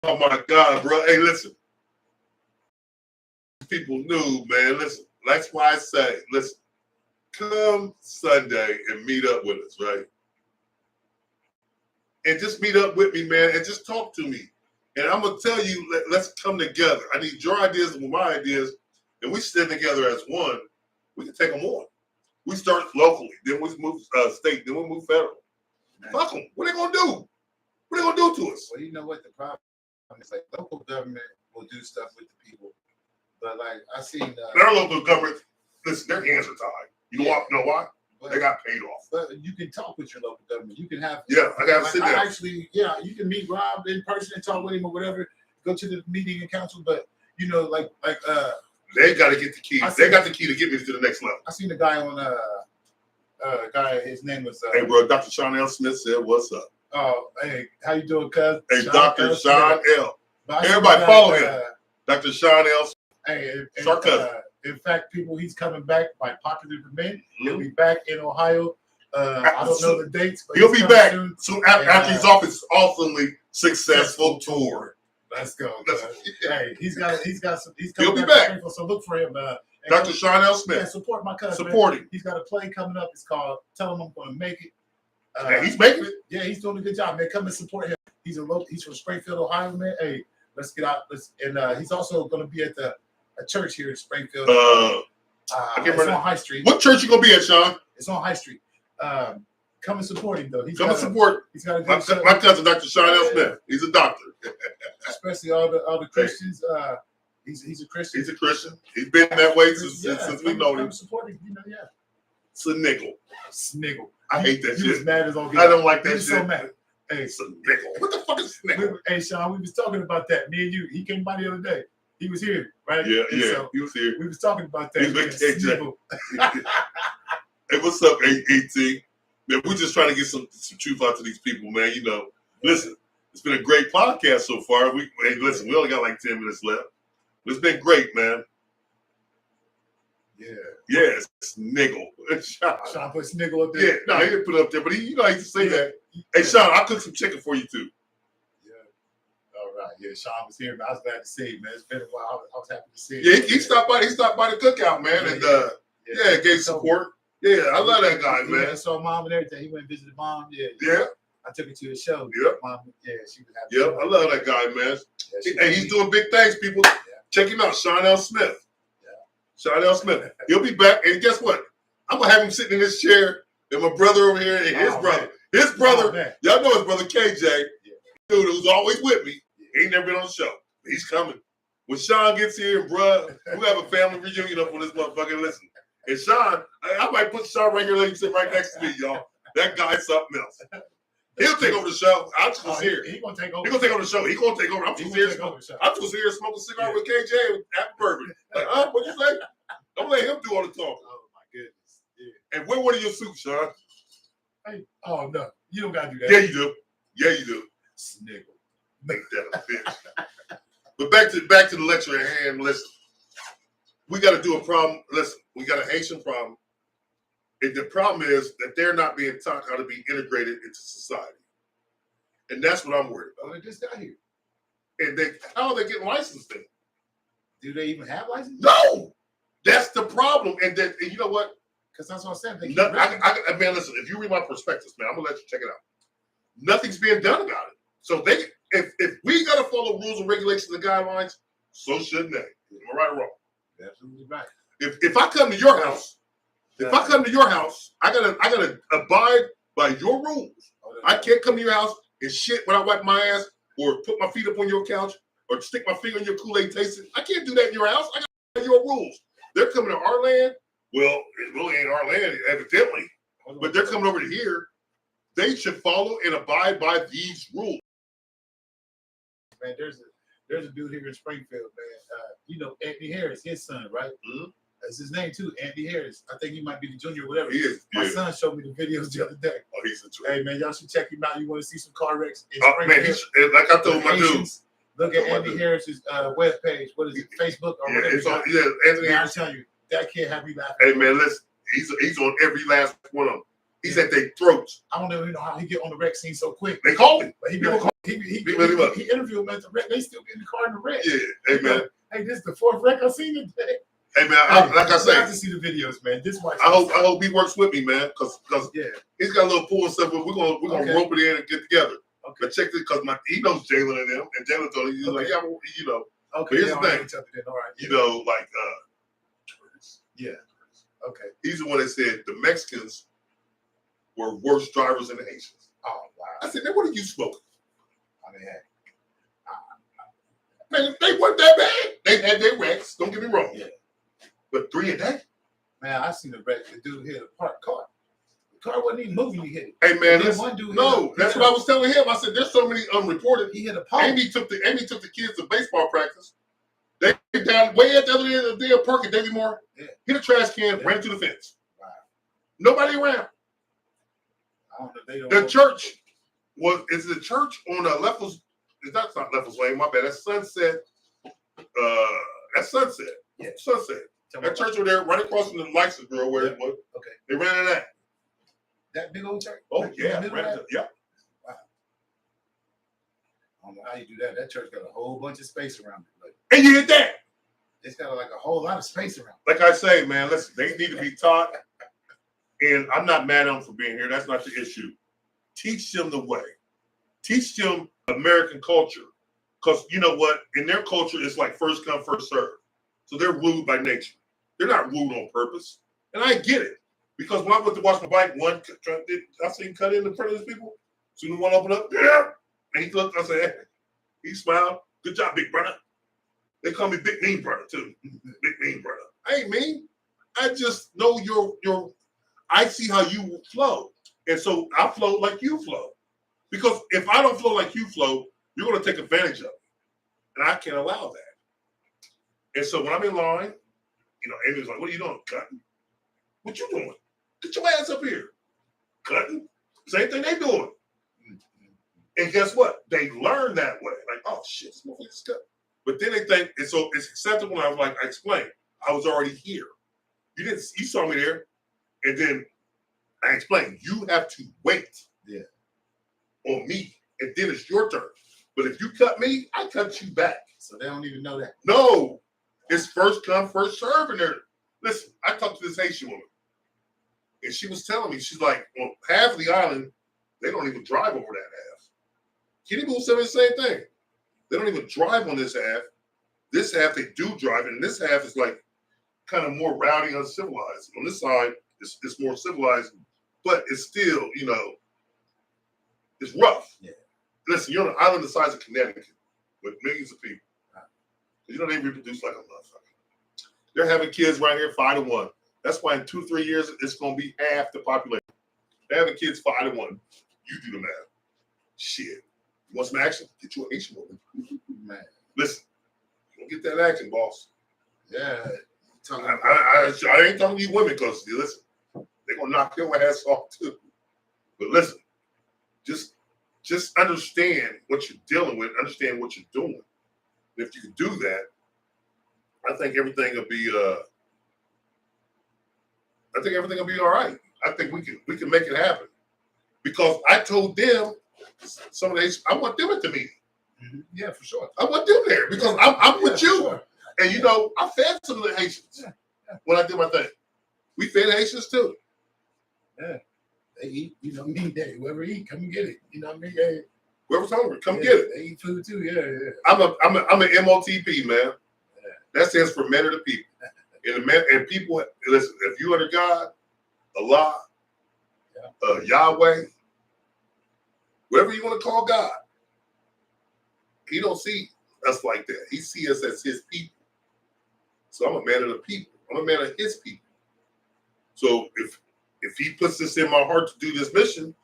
Oh my God, bro. Hey, listen. People knew, man. Listen. That's why I say, listen. Come Sunday and meet up with us, right? And just meet up with me, man, and just talk to me. And I'm gonna tell you, let's come together. I need your ideas and my ideas, and we stand together as one. We can take them on. We start locally, then we move state, then we move federal. Fuck them. What are they gonna do? What are they gonna do to us? Well, you know what the problem is? Like local government will do stuff with the people, but like I seen their local government, listen, their hands are tied. You know why? But, they got paid off. But you can talk with your local government. You can have I gotta sit down. You can meet Rob in person and talk with him or whatever. Go to the meeting and council, but you know, they got to get the key. They got the key to get me to the next level. I seen a guy on his name was hey bro, Dr. Sean L. Smith said, "What's up?" Oh, hey, how you doing, cuz? Hey, Dr. Sean L. Everybody follow him. Dr. Sean L. Hey, Sarcasm. In fact, he's coming back by popular demand. He'll be back in Ohio. I don't know the dates, but he'll be back soon after he's off his awesomely successful tour. Let's go. Hey, he's coming he'll be back. So look for him. Dr. Sean L. Smith. Yeah, support my cousin. Support him. He's got a play coming up. It's called "Tell Him I'm Going to Make It." He's making it. Yeah, he's doing a good job, man. Come and support him. He's from Springfield, Ohio, man. Hey, let's get out. He's also going to be at a church here in Springfield. I can't it's remember on High Street. What church you gonna be at, Sean? It's on High Street. Come and support him, though. He's got a good my cousin, Dr. Sean L. Smith. He's a doctor. Especially all the Christians. He's a Christian. He's a Christian. He's been that way since we know him. Support him, yeah. It's a nickel. Sniggle. I hate that shit. He was mad as all. I don't like that shit. So mad. Hey, it's a nickel. What the fuck is nickel? Hey, Sean, we was talking about that. Me and you. He came by the other day. He was here, right? Yeah. So he was here. We was talking about that. Hey, what's up, AT? Man, we're just trying to get some truth out to these people, man. You know, listen, it's been a great podcast so far. We only got like 10 minutes left. But it's been great, man. Yeah. Yeah, Sniggle. Sean put Sniggle up Yeah, there. no, he didn't put it up there, but he used to say Yeah. that. Hey, Sean, I cooked some chicken for you too. Yeah. All right. Yeah, Sean was here, man. I was glad to see him, man. It's been a while. I was happy to see him. Yeah, he stopped by. He stopped by the cookout, man, and gave support. Yeah, I love that guy, man. I saw mom and everything. He went and visited mom. Yeah. I took her to his show. Yep. Mom, yeah, she was happy. Yep, I love that guy, man. Yeah, And he's doing big things, people. Yeah. Check him out, Sean L. Smith. Yeah. Sean L. Smith. He'll be back, and guess what? I'm gonna have him sitting in this chair, and my brother over here, and his brother. Man. His brother, y'all know his brother KJ, dude who's always with me. He ain't never been on the show. He's coming. When Sean gets here, bruh, we have a family reunion up on this motherfucker. Listen. And Sean, I might put Sean right here, let him sit right next to me, y'all. That guy's something else. He'll take over the show. I'm just gonna here. He's gonna take over. He's gonna take over the show. He's gonna take over. I'm just here. I'm just here smoking a cigar with KJ and having bourbon. Like, what'd you say? Don't let him do all the talking. Oh my goodness. Yeah. And wear one of your suits, Sean. Hey, oh no, you don't gotta do that. Yeah, you do. Yeah, you do. Sniggle. Make that a bitch. But back to the lecture at hand. Listen, we got to do a problem. Listen, we got a Haitian problem. And the problem is that they're not being taught how to be integrated into society. And that's what I'm worried about. Well, they just got here. And how are they getting licensed then? Do they even have license? No! That's the problem. And you know what? Because that's what I'm saying. Man, listen, if you read my prospectus, man, I'm going to let you check it out. Nothing's being done about it. So if we got to follow rules and regulations and guidelines, so shouldn't they. Am I right or wrong? Absolutely right. If I come to your house, I gotta abide by your rules. I can't come to your house and shit when I wipe my ass or put my feet up on your couch or stick my finger in your Kool-Aid tasting. I can't do that in your house. I got your rules. They're coming to our land. Well, it really ain't our land, evidently. But they're coming over to here. They should follow and abide by these rules. Man, there's a dude here in Springfield, man. You know Anthony Harris, his son, right? Mm-hmm. That's his name too, Anthony Harris. I think he might be the junior or whatever. He is. My son showed me the videos the other day. Oh, he's a true. Hey man, y'all should check him out. You want to see some car wrecks in Springfield? Man, like I told my dude. Look at Anthony Harris's web page. What is it? Facebook or whatever. It's on, Anthony Harris. I tell you, that kid had me laughing. Hey man, listen, he's on every last one of them. He's at their throats. I don't even know how he get on the wreck scene so quick. They called him. But he interviewed him at the wreck. They still get in the car in the wreck. Yeah, hey man. Hey, this is the fourth wreck I've seen today. Hey man, like I say, I have to see the videos, man. I hope he works with me, man, because he's got a little pool and stuff. But we're gonna rope it in and get together. Okay. But check this, because he knows Jalen and them, and Jalen told him, he's like, yeah, you know. Okay. But here's the thing, all right. you know, like, yeah. Okay. He's the one that said the Mexicans were worse drivers than the Haitians. Oh wow. I said, man, what are you smoking? I mean, hey. Man, they weren't that bad. They had their wrecks. Don't get me wrong. Yeah. But 3 a day. Man, I seen a wreck. The dude hit a parked car. The car wasn't even moving. He hit it. Hey man, that's what I was telling him. I said, there's so many unreported. He hit a pole. Amy took the kids to baseball practice. They down way at the other end of the damn park at Davy Moore. Yeah. Hit a trash can, ran to the fence. Wow. Nobody around. I don't know. They don't the church is the church on Leffels. That's not Leffels Lane. My bad. That's Sunset. That's Sunset. Yeah, Sunset. That church over there, right across from the license bureau where it was. Okay. They ran into that. That big old church? Oh, yeah. Yeah. Wow. I don't know how you do that. That church got a whole bunch of space around it. Like, and you hit that. It's got like a whole lot of space around it. Like I say, man, listen, they need to be taught. And I'm not mad at them for being here. That's not the issue. Teach them the way. Teach them American culture. Because you know what? In their culture, it's like first come, first serve. So they're rude by nature. They're not rude on purpose. And I get it. Because when I went to watch my bike, I seen cut in front of these people. Soon as one opened up, yeah. And he looked, I said, hey. He smiled. Good job, big brother. They call me Big Mean Brother, too. Big Mean Brother. I ain't mean. I just know your I see how you flow. And so I flow like you flow. Because if I don't flow like you flow, you're going to take advantage of me. And I can't allow that. And so when I'm in line, you know, Amy's like, what are you doing? Cutting. What you doing? Get your ass up here. Cutting. Same thing they doing. And guess what? They learn that way. Like, oh, shit, this motherfucker's cut. But then they think, and so it's acceptable. And I was like, I explained. I was already here. You saw me there, and then I explained you have to wait. Yeah. On me, and then it's your turn. But if you cut me, I cut you back. So they don't even know that. No, it's first come, first serve. And listen, I talked to this Haitian woman, and she was telling me, she's like, on half of the island, they don't even drive over that half. Kitty Boo said the same thing. They don't even drive on this half. This half they do drive, and this half is like kind of more rowdy, uncivilized. On this side, it's more civilized, but it's still, it's rough. Yeah. Listen, you're on an island the size of Connecticut with millions of people. They reproduce like a motherfucker. They're having kids right here 5 to 1. That's why in 2-3 years it's gonna be half the population. They're having kids 5 to 1. You do the math. Shit. You want some action? Get you an Haitian woman. Man. Listen, you don't get that action, boss. Yeah. I ain't talking to you women because listen, they're gonna knock your ass off too. But listen, just understand what you're dealing with, understand what you're doing. And if you can do that, I think everything will be all right. I think we can make it happen. Because I told them some of these, I want them at the meeting. Mm-hmm. Yeah, for sure. I want them there because I'm with you. Sure. And I fed some of the Haitians when I did my thing. We fed Haitians too. Yeah. They eat, whoever eat, come and get it. You know what I mean? Hey, whoever's hungry, come get it. They eat food too, yeah. I'm an MOTP, man. Yeah. That stands for men of the people. And people, listen, if you under God, Allah, Yahweh, whatever you want to call God, he don't see us like that. He sees us as his people. So I'm a man of the people. I'm a man of his people. So if he puts this in my heart to do this mission,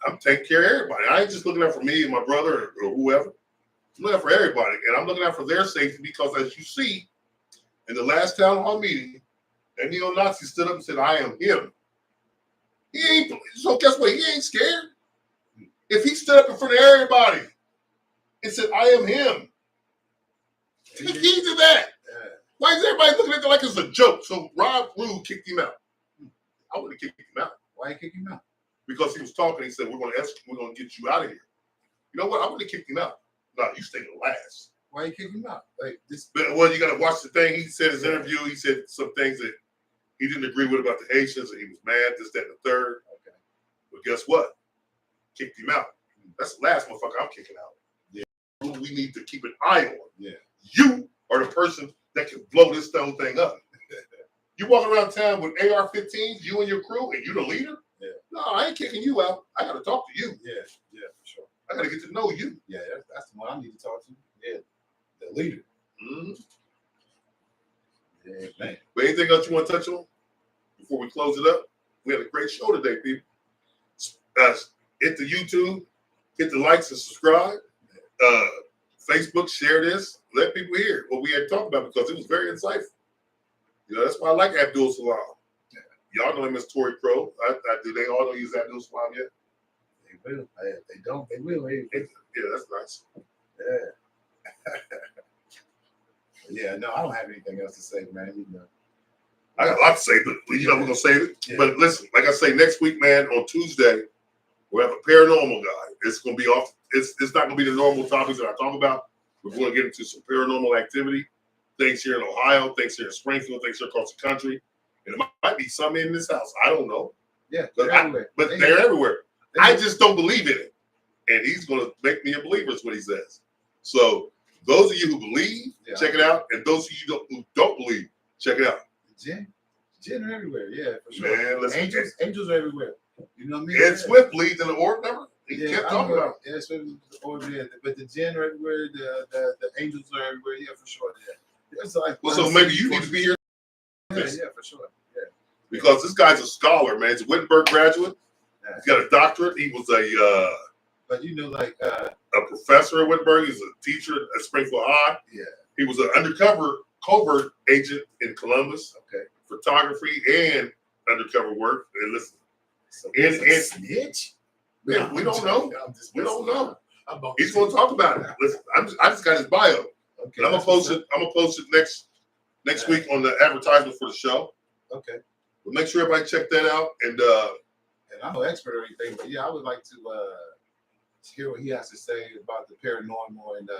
I'm taking care of everybody. I ain't just looking out for me and my brother or whoever. I'm looking out for everybody. And I'm looking out for their safety because as you see, in the last town hall meeting, that neo-Nazi stood up and said, I am him. He ain't, so guess what? He ain't scared. If he stood up in front of everybody and said, I am him, take heed to that. Why is everybody looking at it like it's a joke? So Rob Rude kicked him out. I would have kicked him out. Why you kick him out? Because he was talking. He said, we're going to get you out of here. You know what? I would have kicked him out. No, you stay the last. Why you kick him out? Like this. Well, you got to watch the thing. He said his interview. He said some things that he didn't agree with about the Haitians, and he was mad, this, that, and the third. Okay. But guess what? Kicked him out. That's the last motherfucker I'm kicking out. Yeah. Who we need to keep an eye on. Yeah. You are the person that can blow this whole thing up. You walking around town with AR-15s, you and your crew, and you the leader? Yeah. No, I ain't kicking you out. I got to talk to you. Yeah, for sure. I got to get to know you. Yeah, that's the one I need to talk to. Yeah, the leader. Mm-hmm. Yeah, man. But anything else you want to touch on before we close it up? We had a great show today, people. Hit the YouTube, hit the likes and subscribe. Facebook, share this. Let people hear what we had talked about because it was very insightful. That's why I like Abdul Salam. Yeah. Y'all know him as Tory Crow. Do they all know he's Abdul Salam yet? They will. If they don't, they will. Yeah, that's nice. Yeah. Yeah, no, I don't have anything else to say, man. I got a lot to say, but we're gonna save it. Yeah. But listen, like I say, next week, man, on Tuesday, we'll have a paranormal guy. It's gonna be off. It's not gonna be the normal topics that I talk about. We're gonna get into some paranormal activity, things here in Ohio, things here in Springfield, things here across the country, and it might be some in this house. I don't know. Yeah, but they're everywhere. I just don't believe in it, and he's gonna make me a believer. Is what he says. So those of you who believe, check it out, and those of you who don't believe, check it out. Jinn are everywhere. Yeah, for sure. Man, listen, angels are everywhere. You know what I mean? Ed Swift leads in the orb, remember? He kept talking about it. Yeah, Swift is the orb, yeah. But the Jinn are everywhere. The angels are everywhere. Yeah, for sure. Yeah. So maybe you need to be here. Yeah, for sure. Yeah. Because this guy's a scholar, man. He's a Wittenberg graduate. Yeah. He's got a doctorate. He was a professor at Wittenberg. He's a teacher at Springfield High. Yeah. He was an undercover covert agent in Columbus. Okay. Photography and undercover work. And listen. So and snitch? Yeah, we don't know. We don't know. He's going to talk about it. Listen, I just got his bio. Okay. And I'm gonna post it. I'm gonna post it next week on the advertisement for the show. Okay. But make sure everybody check that out. And I'm no expert or anything, but yeah, I would like to hear what he has to say about the paranormal and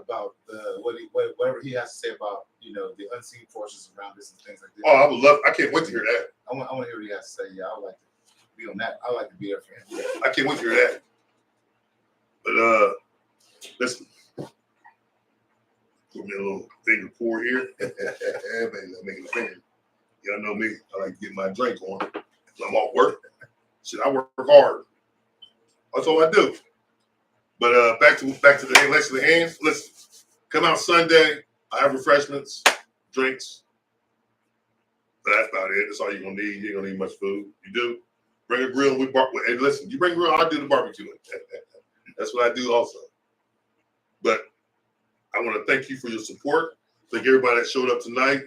about whatever he has to say about the unseen forces around us and things like that. I can't wait to hear that. I want to hear what he has to say. Yeah, I would like to be on that. I would like to be there for him. I can't wait to hear that. But listen, put me a little finger pour here. Baby, I'm making a finger. Y'all know me. I like to get my drink on. I'm off work. Shit, I work hard. That's all I do. But back to the lesson at hand. Listen, come out Sunday. I have refreshments, drinks. But that's about it. That's all you're gonna need. You ain't gonna need much food. You do. Bring a grill. Hey, listen, you bring a grill, I'll do the barbecuing. That's what I do also. But I want to thank you for your support. Thank everybody that showed up tonight.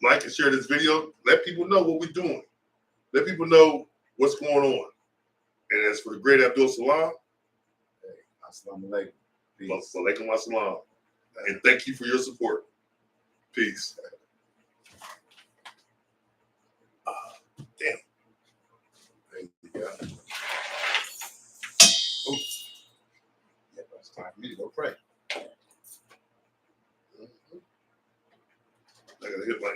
Like and share this video. Let people know what we're doing. Let people know what's going on. And as for the great Abdul Salam, Assalamu alaikum. Peace. Walaikum assalam. And thank you for your support. Peace. Damn. There you go. Oh. Yeah, it's time for me to go pray. I gotta hit my